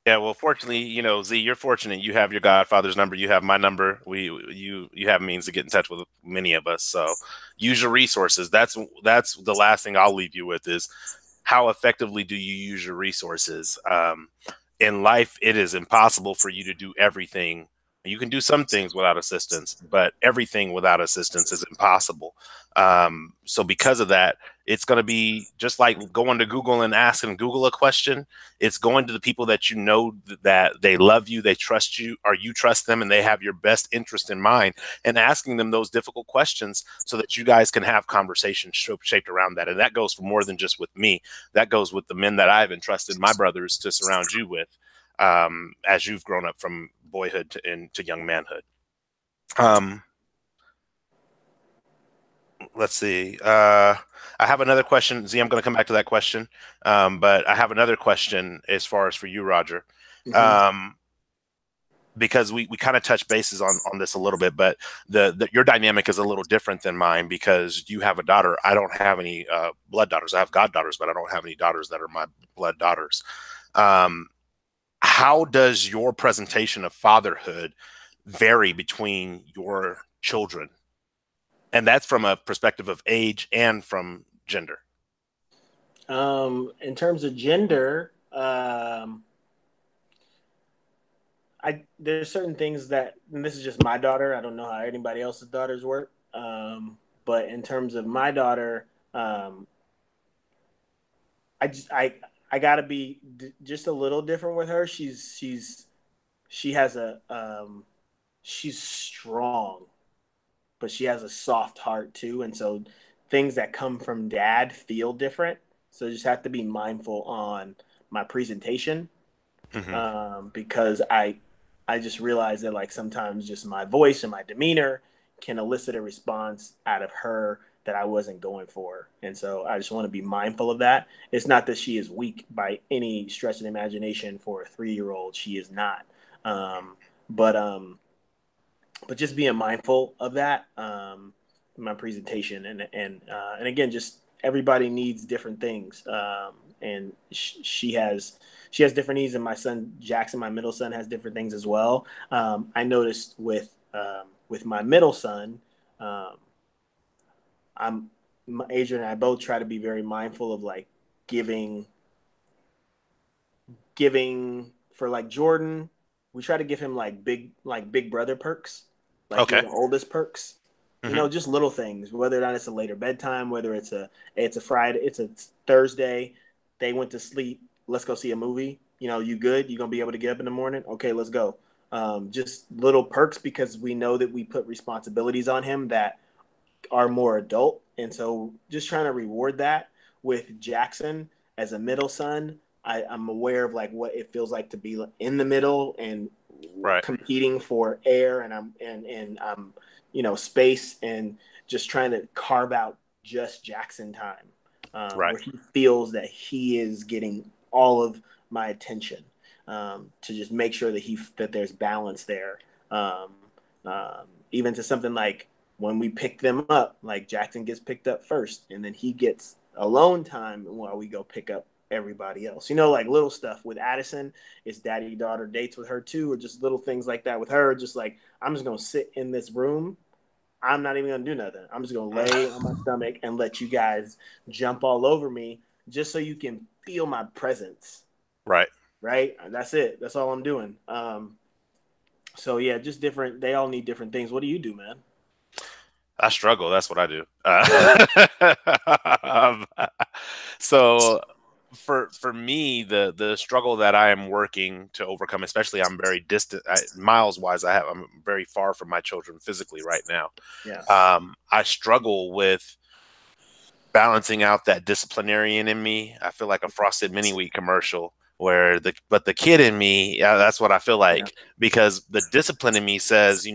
Yeah, well, fortunately, Z, you're fortunate. You have your godfather's number. You have my number. You have means to get in touch with many of us. So use your resources. That's the last thing I'll leave you with is how effectively do you use your resources? In life, it is impossible for you to do everything. You can do some things without assistance, but everything without assistance is impossible. So because of that, it's going to be just like going to Google and asking Google a question. It's going to the people that you know that they love you, they trust you, or you trust them, and they have your best interest in mind, and asking them those difficult questions so that you guys can have conversations shaped around that. And that goes for more than just with me. That goes with the men that I've entrusted my brothers to surround you with, as you've grown up from boyhood into young manhood. Um, let's see. I have another question. Z, I'm going to come back to that question. But I have another question as far as for you, Roger. Mm-hmm. Um, because we kind of touch bases on this a little bit, but the your dynamic is a little different than mine because you have a daughter. I don't have any blood daughters. I have goddaughters, but I don't have any daughters that are my blood daughters. Um, how does your presentation of fatherhood vary between your children? And that's from a perspective of age and from gender. In terms of gender, there's certain things that, and this is just my daughter. I don't know how anybody else's daughters work. But in terms of my daughter, I just I gotta be just a little different with her. She has she's strong, but she has a soft heart too, and so things that come from dad feel different. So just have to be mindful on my presentation, Hmm. because I just realized that, like, sometimes just my voice and my demeanor can elicit a response out of her that I wasn't going for, and so I just want to be mindful of that. It's not that she is weak by any stretch of the imagination. For a 3-year old, she is not. Um, but just being mindful of that, in my presentation, and again, just everybody needs different things, and she has different needs, and my son Jackson, my middle son, has different things as well. I noticed with my middle son, um, I'm Adrian and I both try to be very mindful of, like, giving for, like, Jordan. We try to give him, like big brother perks, like you're Okay. the oldest perks. Hmm. Just little things. Whether or not it's a later bedtime, whether it's a Friday, it's a Thursday, they went to sleep. Let's go see a movie. You good? You gonna be able to get up in the morning? Okay, let's go. Just little perks, because we know that we put responsibilities on him that are more adult. And so just trying to reward that with Jackson as a middle son. I'm aware of, like, what it feels like to be in the middle and Right. competing for air, and space, and just trying to carve out just Jackson time, Right. where he feels that he is getting all of my attention, to just make sure that there's balance there. Um, Even to something like when we pick them up, like, Jackson gets picked up first, and then he gets alone time while we go pick up everybody else. Like, little stuff with Addison, it's daddy daughter dates with her too, or just little things like that with her. Just like, I'm just gonna sit in this room. I'm not even gonna do nothing. I'm just gonna lay on my stomach and let you guys jump all over me, just so you can feel my presence. Right. Right? That's it. That's all I'm doing. So yeah, just different. They all need different things. What do you do, man? I struggle. That's what I do. Um, so for me, the struggle that I am working to overcome, especially I'm very distant, miles wise. I'm very far from my children physically right now. Yeah. I struggle with balancing out that disciplinarian in me. I feel like a Frosted Mini Wheat commercial where the kid in me, yeah, that's what I feel Yeah. like, because the discipline in me says,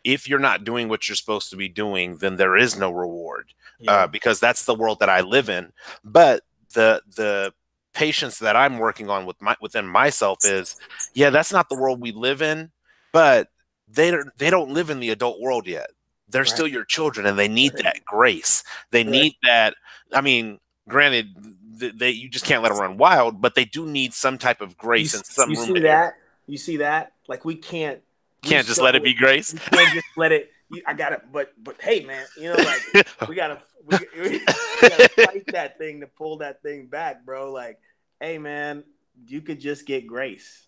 if you're not doing what you're supposed to be doing, then there is no reward, Yeah. because that's the world that I live in. But the patience that I'm working on within myself is, yeah, that's not the world we live in, but they don't live in the adult world yet. They're Right. still your children, and they need Right. that grace. They Right. need that. I mean, granted, you just can't let them run wild, but they do need some type of You grace and you some room see to air. that? You see that? Like we can't. We Can't just let it so be grace. we can't just let it. I gotta. But hey, man, like we gotta we gotta fight that thing to pull that thing back, bro. Like, hey, man, you could just get grace.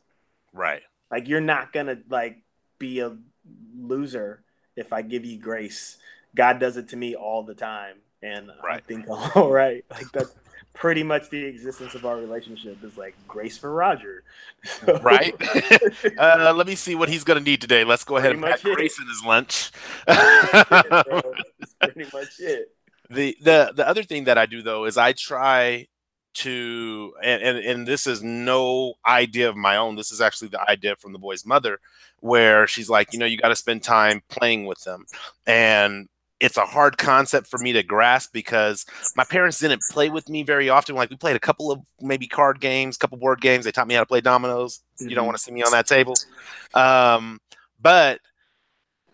Right. Like you're not gonna like be a loser if I give you grace. God does it to me all the time, and I Right. think all right. Like that's pretty much the existence of our relationship is like grace for Roger. So Right. Let me see what he's going to need today. Let's go ahead pretty and pat much it. Grace in his lunch. It, bro. It's pretty much it. The other thing that I do though is I try to, and this is no idea of my own. This is actually the idea from the boy's mother, where she's like, you got to spend time playing with them, and it's a hard concept for me to grasp because my parents didn't play with me very often. Like we played a couple of maybe card games, couple board games. They taught me how to play dominoes. You don't Mm-hmm. want to see me on that table, but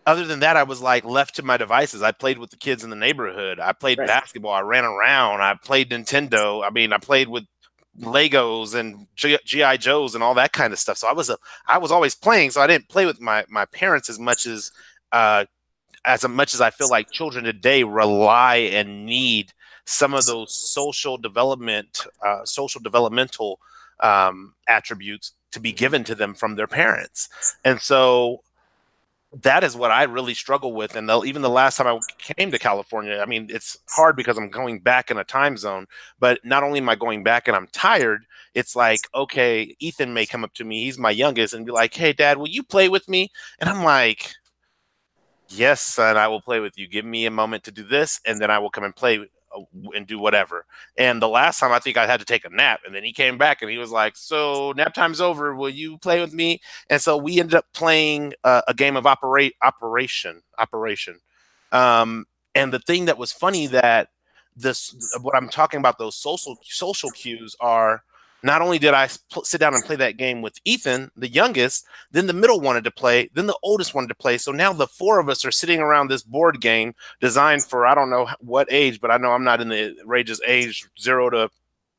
other than that, I was like left to my devices. I played with the kids in the neighborhood. I played Right. basketball. I ran around. I played Nintendo. I mean, I played with Legos and GI Joes and all that kind of stuff. So I was always playing. So I didn't play with my parents uh, as much as I feel like children today rely and need some of those social developmental attributes to be Mm-hmm. given to them from their parents. And so that is what I really struggle with. And even the last time I came to California, I mean, it's hard because I'm going back in a time zone, but not only am I going back and I'm tired, it's like, okay, Ethan may come up to me, he's my youngest, and be like, hey, Dad, will you play with me? And I'm like, yes, son, I will play with you. Give me a moment to do this, and then I will come and play and do whatever. And the last time I think I had to take a nap, and then he came back and he was like, "So nap time's over. Will you play with me?" And so we ended up playing a game of operation. Um, and the thing that was funny that this what I'm talking about, those social cues are. Not only did I sit down and play that game with Ethan, the youngest, then the middle wanted to play, then the oldest wanted to play. So now the four of us are sitting around this board game designed for I don't know what age, but I know I'm not in the ranges age 0 to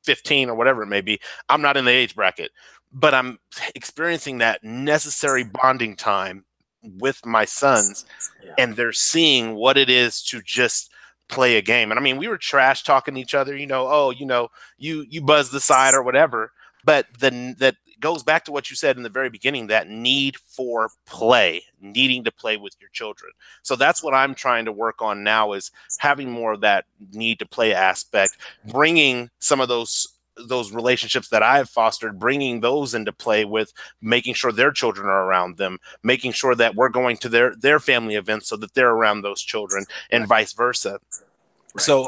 15 or whatever it may be. I'm not in the age bracket, but I'm experiencing that necessary bonding time with my sons, Yeah. and they're seeing what it is to just play a game. And I mean, we were trash talking to each other, oh, you buzz the side or whatever. But then that goes back to what you said in the very beginning, that need for play, needing to play with your children. So that's what I'm trying to work on now, is having more of that need to play aspect, bringing some of those relationships that I've fostered, bringing those into play with making sure their children are around them, making sure that we're going to their family events so that they're around those children, and Right. vice versa. Right. So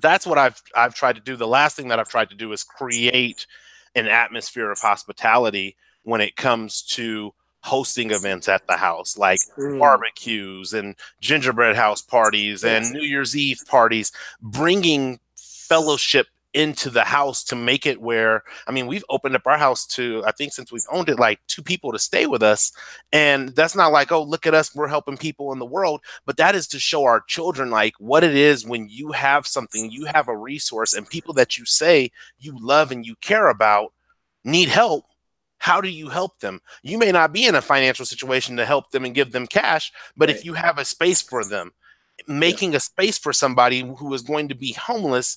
that's what I've tried to do. The last thing that I've tried to do is create an atmosphere of hospitality when it comes to hosting events at the house, like Mm. barbecues and gingerbread house parties Yeah. and New Year's Eve parties, bringing fellowship into the house to make it where, I mean, we've opened up our house to, I think since we've owned it, like 2 people to stay with us. And that's not like, oh, look at us, we're helping people in the world, but that is to show our children like what it is when you have something, you have a resource, and people that you say you love and you care about need help. How do you help them? You may not be in a financial situation to help them and give them cash, but if Right. you have a space for them, Yeah. making a space for somebody who is going to be homeless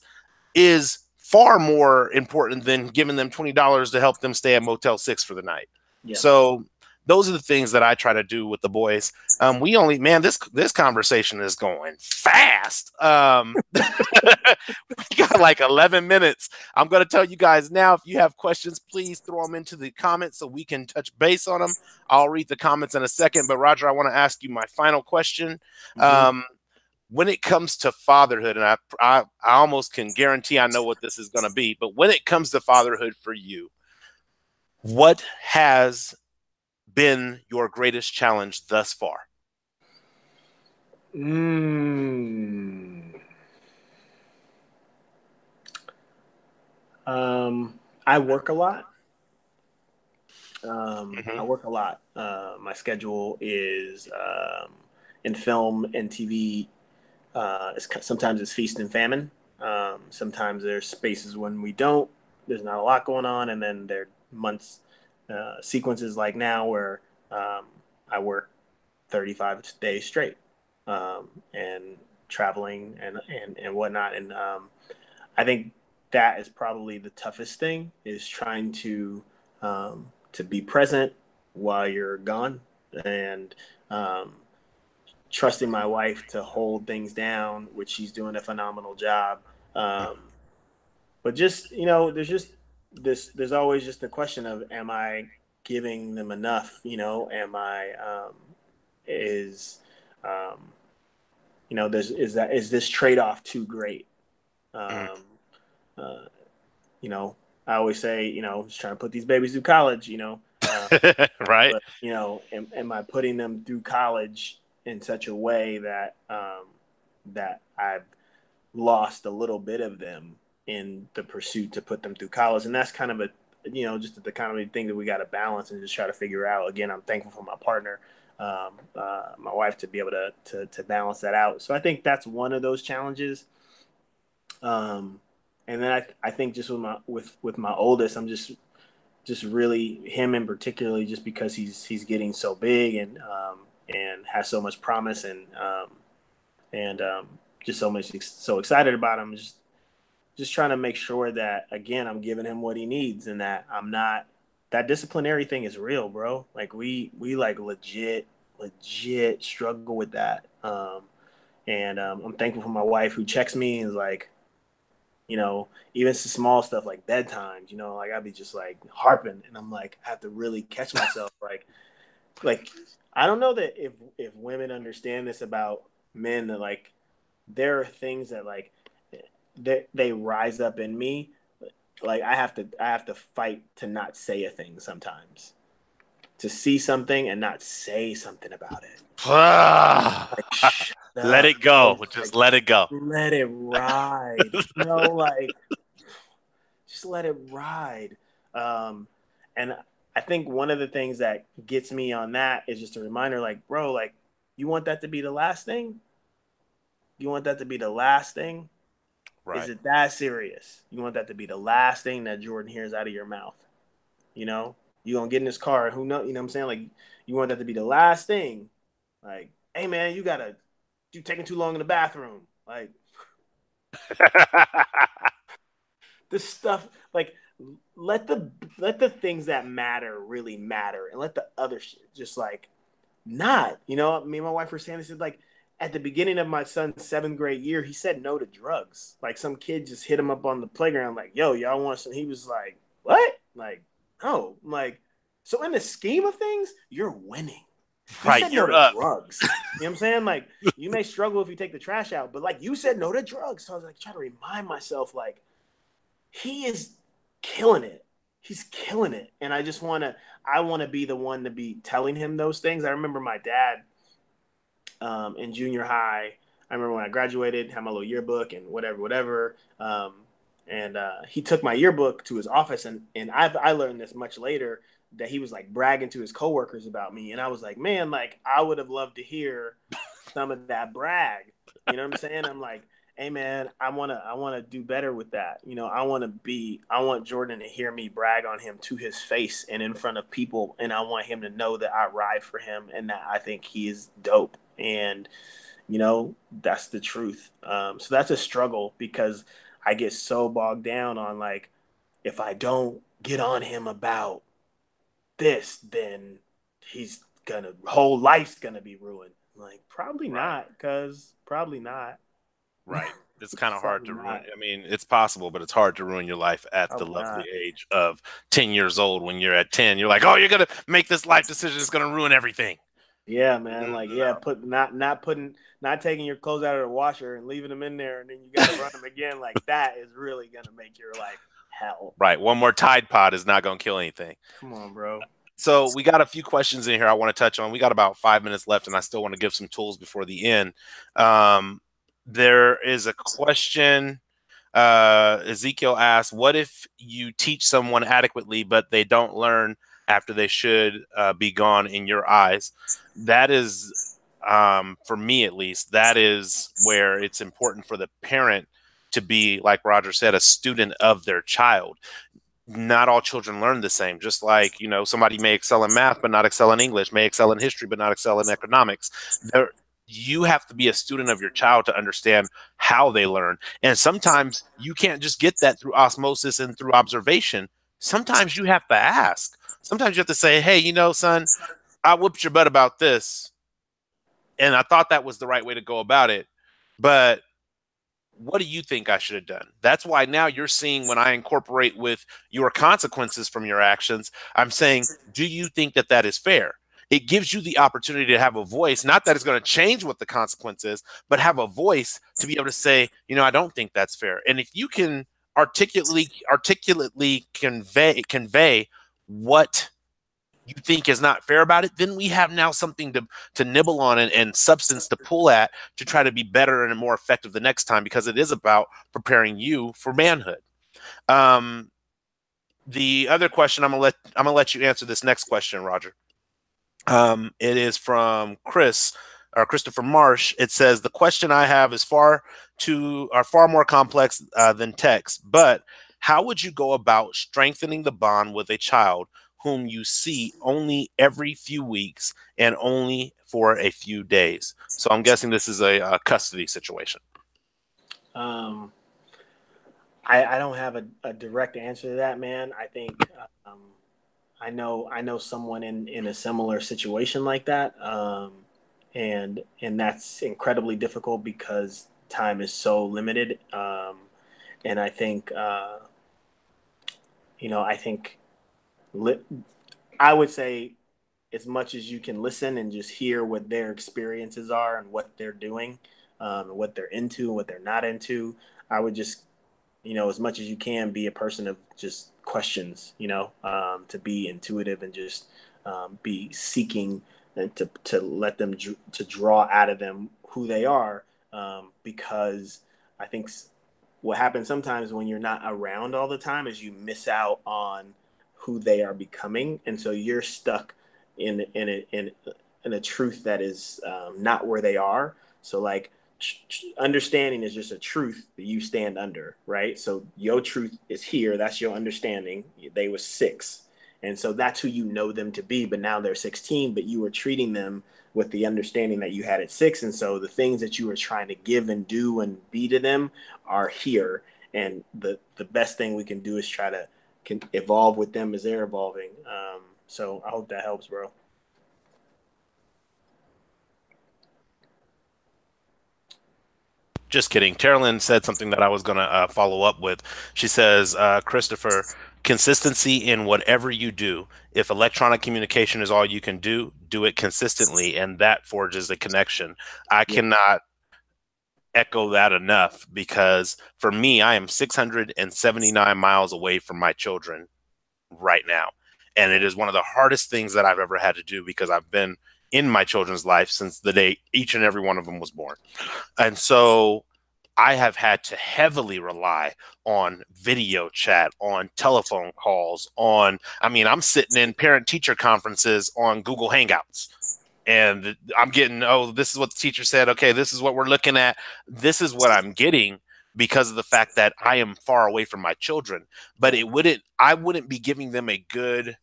is far more important than giving them $20 to help them stay at Motel 6 for the night. Yeah. So those are the things that I try to do with the boys. We only, man, this conversation is going fast. We got like 11 minutes. I'm going to tell you guys now, if you have questions, please throw them into the comments so we can touch base on them. I'll read the comments in a second. But Roger, I want to ask you my final question. Mm-hmm. When it comes to fatherhood, and I almost can guarantee I know what this is going to be, but when it comes to fatherhood for you, what has been your greatest challenge thus far? Mm. I work a lot. I Mm-hmm. work a lot. My schedule is in film and TV. Sometimes it's feast and famine. Sometimes there's spaces when we don't. There's not a lot going on, and then there are months, sequences like now where um, I work 35 days straight, and traveling and whatnot. And I think that is probably the toughest thing is trying to be present while you're gone and um, trusting my wife to hold things down, which she's doing a phenomenal job. But just there's just there's always just the question of am I giving them enough? Am I is um, there's is this trade off too great? Mm. Um, uh, I always say, just trying to put these babies through college, Right. but am I putting them through college in such a way that that I've lost a little bit of them in the pursuit to put them through college? And that's kind of a just the kind of thing that we got to balance and just try to figure out. Again, I'm thankful for my partner, my wife, to be able to balance that out. So I think that's one of those challenges. And then I think just with my oldest, I'm just really him in particularly, just because he's getting so big and has so much promise and just so excited about him. Just trying to make sure that again I'm giving him what he needs and that I'm not that disciplinary thing is real, bro. Like we like legit struggle with that. And I'm thankful for my wife who checks me and is like, even small stuff like bedtimes, like I'd be just like harping and I'm like, I have to really catch myself. Like I don't know that if women understand this about men, that like there are things that like they rise up in me. Like I have to fight to not say a thing sometimes. To see something and not say something about it. Like shut Let up, it go. bro. Just Like let it go. let it ride. Like just let it ride. Um, and I think one of the things that gets me on that is just a reminder, like, bro, like, you want that to be the last thing? You want that to be the last thing? Is Right. it that serious? You want that to be the last thing that Jordan hears out of your mouth? You know, you gonna get in this car, who know? You know what I'm saying? Like, you want that to be the last thing? Like, hey man, you taking too long in the bathroom? Like, this stuff, like, let the things that matter really matter, and let the other shit just like not. Me and my wife were saying this, like, at the beginning of my son's seventh grade year, he said no to drugs. Like, some kid just hit him up on the playground, like, yo, y'all want some? He was like, what? Like, oh, like, so in the scheme of things, you're winning. He Right. said no You're to up. drugs. You know what I'm saying? Like, you may struggle if you take the trash out, but like, you said no to drugs. So I was like, trying to remind myself, like, he is killing it. He's killing it. And I want to be the one to be telling him those things. I remember my dad in junior high. I remember when I graduated, had my little yearbook and whatever. And he took my yearbook to his office, and I learned this much later that he was like bragging to his coworkers about me, and I was like, man, like I would have loved to hear some of that brag. You know what I'm saying? I'm like, hey man, I wanna do better with that. I want Jordan to hear me brag on him to his face and in front of people, and I want him to know that I ride for him and that I think he is dope. And that's the truth. So that's a struggle because I get so bogged down on like, if I don't get on him about this, then he's gonna whole life's gonna be ruined. I'm like, probably Right. not, cuz probably not. Right. It's kind of hard Probably to ruin. not. I mean, it's possible, but it's hard to ruin your life at the Probably lovely not. age of 10 years old. When you're at 10, you're like, oh, you're going to make this life decision. It's going to ruin everything. Yeah, man. Like, yeah, No. put not putting not taking your clothes out of the washer and leaving them in there, and then you got to run them again. Like that is really gonna make your life hell. Right. One more Tide Pod is not going to kill anything. Come on, bro. So we got a few questions in here I want to touch on. We got about 5 minutes left, and I still want to give some tools before the end. There is a question. Ezekiel asks, what if you teach someone adequately, but they don't learn after they should be gone in your eyes? That is, for me at least, that is where it's important for the parent to be, like Roger said, a student of their child. Not all children learn the same. Just like, you know, somebody may excel in math, but not excel in English, may excel in history, but not excel in economics. There, you have to be a student of your child to understand how they learn. And sometimes you can't just get that through osmosis and through observation. Sometimes you have to ask. Sometimes you have to say, hey, you know, son, I whooped your butt about this. And I thought that was the right way to go about it. But what do you think I should have done? That's why now you're seeing when I incorporate with your consequences from your actions, I'm saying, do you think that that is fair? It gives you the opportunity to have a voice, not that it's going to change what the consequence is, but have a voice to be able to say, you know, I don't think that's fair. And if you can articulately convey what you think is not fair about it, then we have now something to nibble on and substance to pull at to try to be better and more effective the next time, because it is about preparing you for manhood. Um, the other question, I'm gonna let you answer this next question, Roger. It is from Christopher Marsh. It says, the question I have is far more complex than text, but how would you go about strengthening the bond with a child whom you see only every few weeks and only for a few days? So I'm guessing this is a custody situation. Um, I don't have a direct answer to that, man. I think I know someone in a similar situation like that, and that's incredibly difficult because time is so limited. And I think I think li- I would say as much as you can listen and just hear what their experiences are and what they're doing, and what they're into and what they're not into. I would just as much as you can, be a person of just questions, to be intuitive and just be seeking and to let them to draw out of them who they are. Because I think what happens sometimes when you're not around all the time is you miss out on who they are becoming. And so you're stuck in a truth that is not where they are. So like, understanding is just a truth that you stand under, right? So your truth is here. That's your understanding. They were 6. And so that's who you know them to be. But now they're 16, but you were treating them with the understanding that you had at 6. And so the things that you were trying to give and do and be to them are here. And the best thing we can do is try to can evolve with them as they're evolving. So I hope that helps, bro. Just kidding. Carolyn said something that I was going to follow up with. She says, Christopher, consistency in whatever you do. If electronic communication is all you can do, do it consistently, and that forges a connection. I Yeah. cannot echo that enough, because for me, I am 679 miles away from my children right now. And it is one of the hardest things that I've ever had to do, because I've been in my children's life since the day each and every one of them was born. And so I have had to heavily rely on video chat, on telephone calls, I mean, I'm sitting in parent teacher conferences on Google Hangouts. And I'm getting, oh, this is what the teacher said. Okay, this is what we're looking at. This is what I'm getting because of the fact that I am far away from my children. But I wouldn't be giving them a good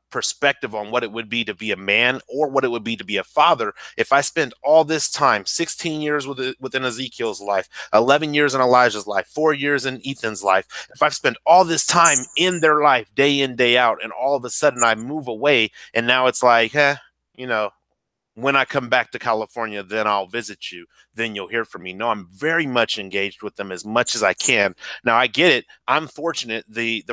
perspective on what it would be to be a man or what it would be to be a father if I spend all this time, 16 years within Ezekiel's life, 11 years in Elijah's life, 4 years in Ethan's life. If I've spent all this time in their life, day in, day out, and all of a sudden I move away and now it's like, you know, when I come back to California, then I'll visit you. Then you'll hear from me. No, I'm very much engaged with them as much as I can. Now I get it. I'm fortunate. The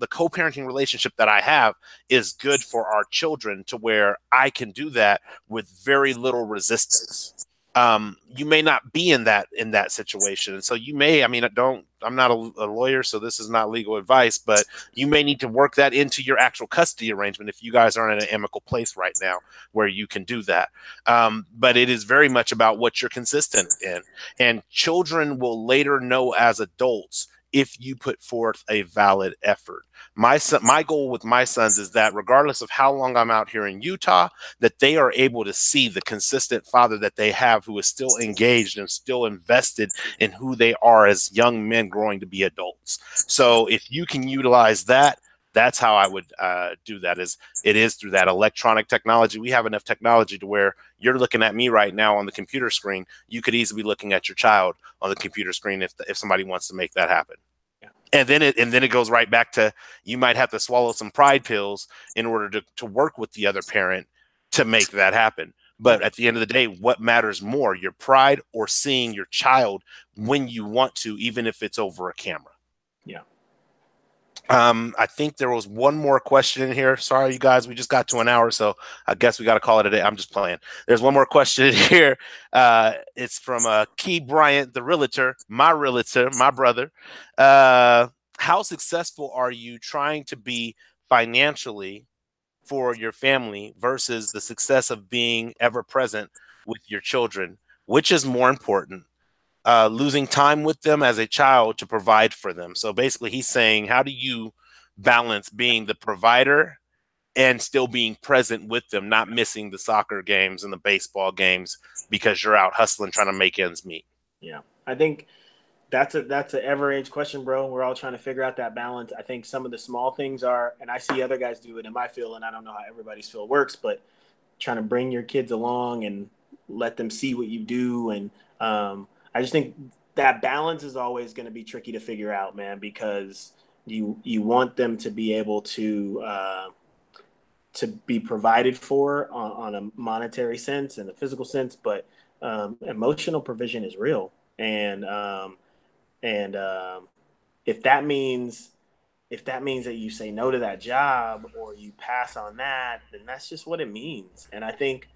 co-parenting relationship that I have is good for our children to where I can do that with very little resistance. You may not be in that situation, and so you may. I mean, I'm not a lawyer, so this is not legal advice, but you may need to work that into your actual custody arrangement if you guys aren't in an amicable place right now where you can do that. But it is very much about what you're consistent in, and children will later know as adults if you put forth a valid effort. My goal with my sons is that regardless of how long I'm out here in Utah, that they are able to see the consistent father that they have who is still engaged and still invested in who they are as young men growing to be adults. So if you can utilize that, that's how I would do that. It is through that electronic technology. We have enough technology to where you're looking at me right now on the computer screen. You could easily be looking at your child on the computer screen if somebody wants to make that happen. And then it goes right back to you might have to swallow some pride pills in order to work with the other parent to make that happen. But at the end of the day, what matters more, your pride or seeing your child when you want to, even if it's over a camera? Yeah. I think there was one more question in here. Sorry, you guys, we just got to an hour, so I guess we got to call it a day. I'm just playing. There's one more question in here. It's from Key Bryant, the realtor, my brother. How successful are you trying to be financially for your family versus the success of being ever present with your children? Which is more important? Losing time with them as a child to provide for them. So basically, he's saying, how do you balance being the provider and still being present with them, not missing the soccer games and the baseball games because you're out hustling trying to make ends meet? Yeah, I think that's an ever-age question, bro. We're all trying to figure out that balance. I think some of the small things are, and I see other guys do it in my field, and I don't know how everybody's field works, but trying to bring your kids along and let them see what you do. And I just think that balance is always going to be tricky to figure out, man, because you want them to be able to be provided for on a monetary sense and a physical sense, but emotional provision is real. And if that means that you say no to that job or you pass on that, then that's just what it means. And I think,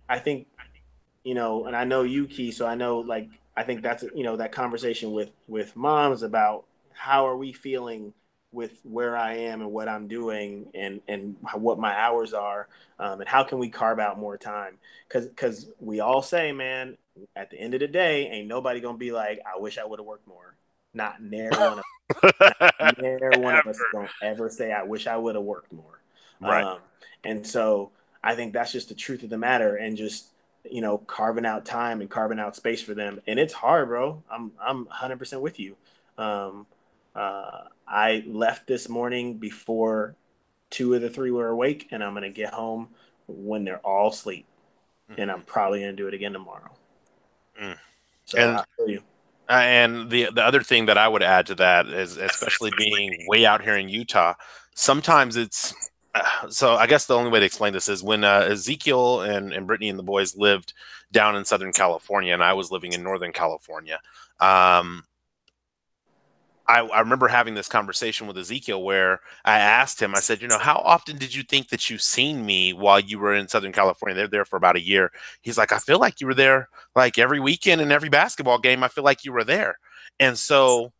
and I know you, Key, so I know, like, I think that's, that conversation with moms about how are we feeling with where I am and what I'm doing and what my hours are, and how can we carve out more time? Because we all say, man, at the end of the day, ain't nobody gonna be like, I wish I would have worked more. Not near one of near one of us don't ever say, I wish I would have worked more. Right. And so I think that's just the truth of the matter, and just carving out time and carving out space for them. And it's hard, bro. I'm 100% with you. I left this morning before 2 of the 3 were awake, and I'm gonna get home when they're all asleep, and I'm probably gonna do it again tomorrow. So And I feel you. And the other thing that I would add to that is, especially being way out here in Utah, sometimes it's so I guess the only way to explain this is when Ezekiel and Brittany and the boys lived down in Southern California and I was living in Northern California. I remember having this conversation with Ezekiel where I asked him, I said, how often did you think that you've seen me while you were in Southern California? They're there for about a year. He's like, I feel like you were there like every weekend and every basketball game. I feel like you were there. And so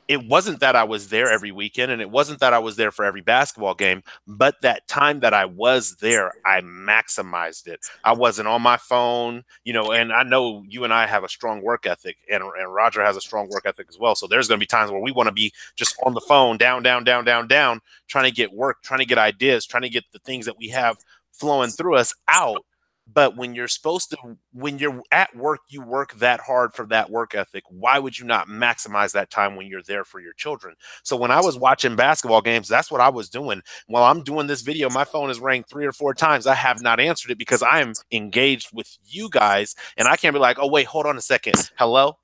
it wasn't that I was there every weekend and it wasn't that I was there for every basketball game, but that time that I was there, I maximized it. I wasn't on my phone, and I know you and I have a strong work ethic and Roger has a strong work ethic as well. So there's going to be times where we want to be just on the phone, down, trying to get work, trying to get ideas, trying to get the things that we have flowing through us out. But when you're supposed to, when you're at work, you work that hard for that work ethic. Why would you not maximize that time when you're there for your children? So when I was watching basketball games, that's what I was doing. While I'm doing this video, my phone is rang 3 or 4 times. I have not answered it because I am engaged with you guys, and I can't be like, oh wait, hold on a second, hello.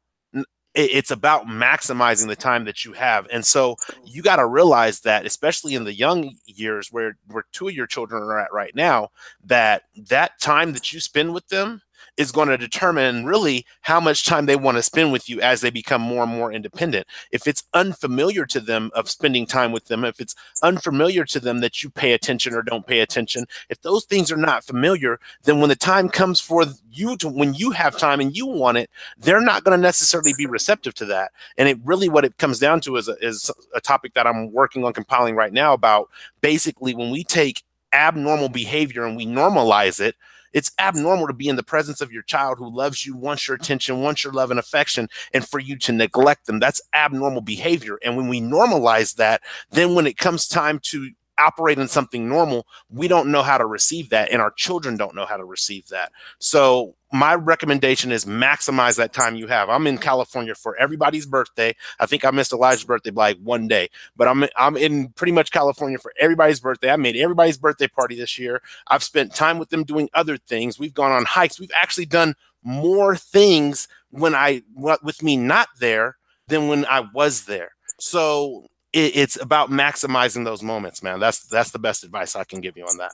It's about maximizing the time that you have. And so you got to realize that, especially in the young years where two of your children are at right now, that that time that you spend with them is going to determine really how much time they want to spend with you as they become more and more independent. If it's unfamiliar to them of spending time with them, if it's unfamiliar to them that you pay attention or don't pay attention, if those things are not familiar, then when the time comes for you to, when you have time and you want it, they're not going to necessarily be receptive to that. And it really, what it comes down to is a topic that I'm working on compiling right now about basically when we take abnormal behavior and we normalize it. It's abnormal to be in the presence of your child who loves you, wants your attention, wants your love and affection, and for you to neglect them. That's abnormal behavior. And when we normalize that, then when it comes time to operate in something normal, we don't know how to receive that, and our children don't know how to receive that. So my recommendation is maximize that time you have. I'm in California for everybody's birthday. I think I missed Elijah's birthday by like one day, but I'm in pretty much California for everybody's birthday. I made everybody's birthday party this year. I've spent time with them doing other things. We've gone on hikes. We've actually done more things with me not there than when I was there. So it's about maximizing those moments, man. That's the best advice I can give you on that.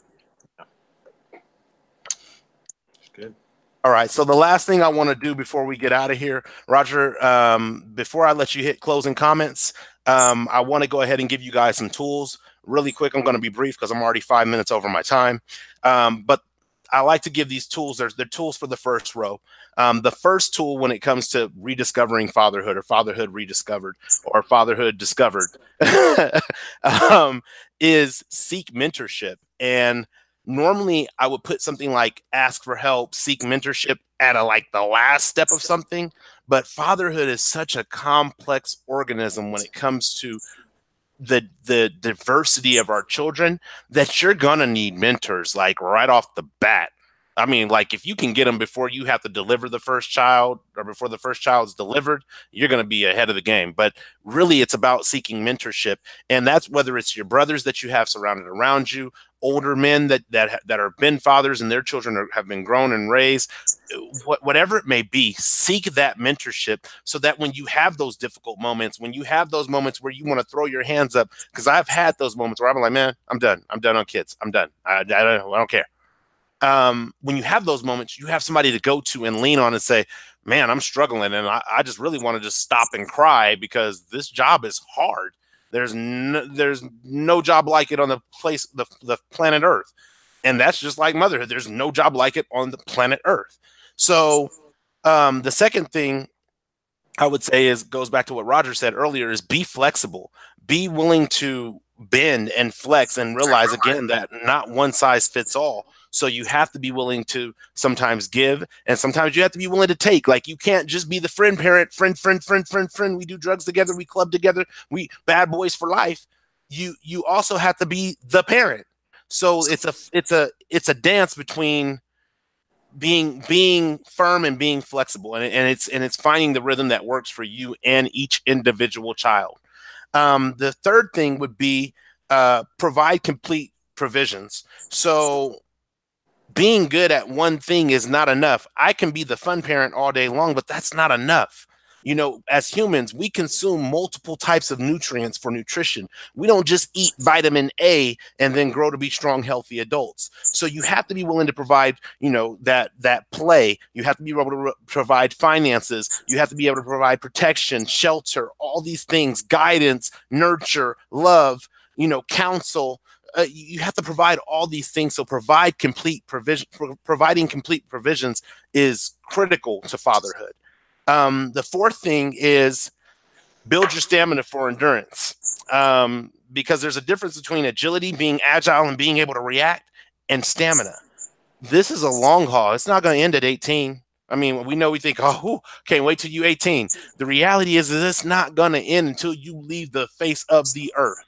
Good. All right. So the last thing I want to do before we get out of here, Roger, before I let you hit closing comments, I want to go ahead and give you guys some tools really quick. I'm going to be brief because I'm already 5 minutes over my time. But I like to give these tools. They're tools for the first row. The first tool when it comes to rediscovering fatherhood, or fatherhood rediscovered, or fatherhood discovered, is seek mentorship. And normally I would put something like ask for help, seek mentorship at like the last step of something. But fatherhood is such a complex organism when it comes to the diversity of our children that you're gonna need mentors like right off the bat. I mean, like if you can get them before you have to deliver the first child or before the first child is delivered, you're going to be ahead of the game. But really, it's about seeking mentorship. And that's whether it's your brothers that you have surrounded around you, older men that are been fathers and their children have been grown and raised, whatever it may be, seek that mentorship so that when you have those difficult moments, when you have those moments where you want to throw your hands up, because I've had those moments where I'm like, man, I'm done. I'm done on kids. I'm done. I don't care. When you have those moments, you have somebody to go to and lean on and say, man, I'm struggling. And I just really want to just stop and cry because this job is hard. There's no job like it on the planet Earth. And that's just like motherhood. There's no job like it on the planet Earth. So the second thing I would say goes back to what Roger said earlier, is be flexible, be willing to bend and flex and realize again that not one size fits all. So you have to be willing to sometimes give, and sometimes you have to be willing to take. Like you can't just be the friend parent, friend. We do drugs together, we club together, we bad boys for life. You also have to be the parent. So it's a dance between being firm and being flexible, and it's finding the rhythm that works for you and each individual child. The third thing would be provide complete provisions. So being good at one thing is not enough. I can be the fun parent all day long, but that's not enough. You know, as humans, we consume multiple types of nutrients for nutrition. We don't just eat vitamin A and then grow to be strong, healthy adults. So you have to be willing to provide, you know, that play. You have to be able to provide finances. You have to be able to provide protection, shelter, all these things, guidance, nurture, love, you know, counsel. You have to provide all these things. So provide complete provision. Providing complete provisions is critical to fatherhood. The fourth thing is build your stamina for endurance, because there's a difference between agility, being agile and being able to react, and stamina. This is a long haul. It's not going to end at 18. I mean, we think, oh, can't wait till you 18. The reality is it's not going to end until you leave the face of the earth.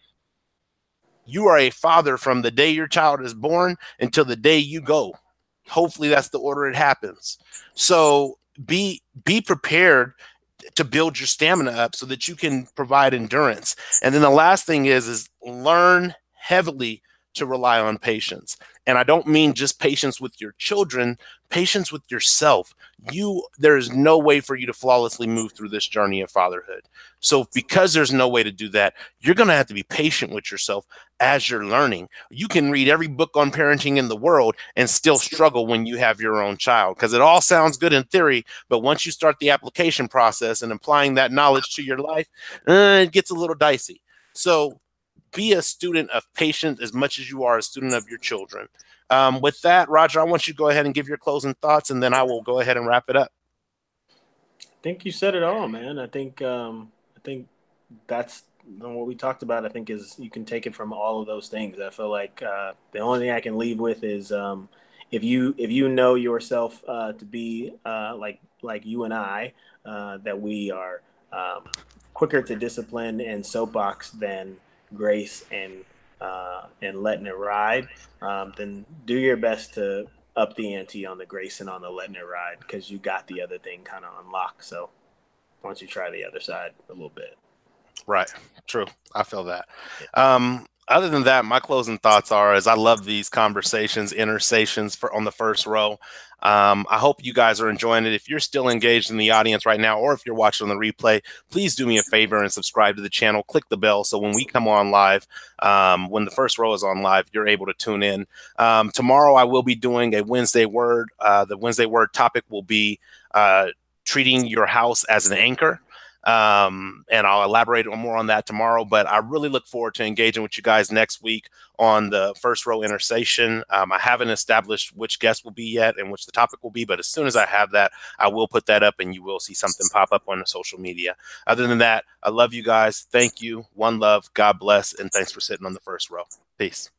You are a father from the day your child is born until the day you go. hopefully that's the order it happens. So be prepared to build your stamina up so that you can provide endurance. And then the last thing is learn heavily to rely on patience. And I don't mean just patience with your children, patience with yourself. There is no way for you to flawlessly move through this journey of fatherhood. So because there's no way to do that, you're going to have to be patient with yourself as you're learning. You can read every book on parenting in the world and still struggle when you have your own child, because it all sounds good in theory, but once you start the application process and applying that knowledge to your life, it gets a little dicey. So be a student of patience as much as you are a student of your children. With that, Roger, I want you to go ahead and give your closing thoughts, and then I will go ahead and wrap it up. I think you said it all, man. I think that's what we talked about. I think is you can take it from all of those things. I feel like the only thing I can leave with is if you know yourself to be like you and I, that we are quicker to discipline and soapbox than grace and letting it ride, then do your best to up the ante on the grace and on the letting it ride, because you got the other thing kind of unlocked. So why don't you try the other side a little bit? Right. True. I feel that. Other than that, my closing thoughts are, I love these conversations, Intersations on the first row. I hope you guys are enjoying it. If you're still engaged in the audience right now, or if you're watching on the replay, please do me a favor and subscribe to the channel. Click the bell so when we come on live, when the first row is on live, you're able to tune in. Tomorrow, I will be doing a Wednesday word. The Wednesday word topic will be treating your house as an anchor. And I'll elaborate more on that tomorrow, but I really look forward to engaging with you guys next week on the first row Intersation. I haven't established which guest will be yet and which the topic will be, but as soon as I have that, I will put that up and you will see something pop up on the social media. Other than that, I love you guys. Thank you. One love. God bless. And thanks for sitting on the first row. Peace.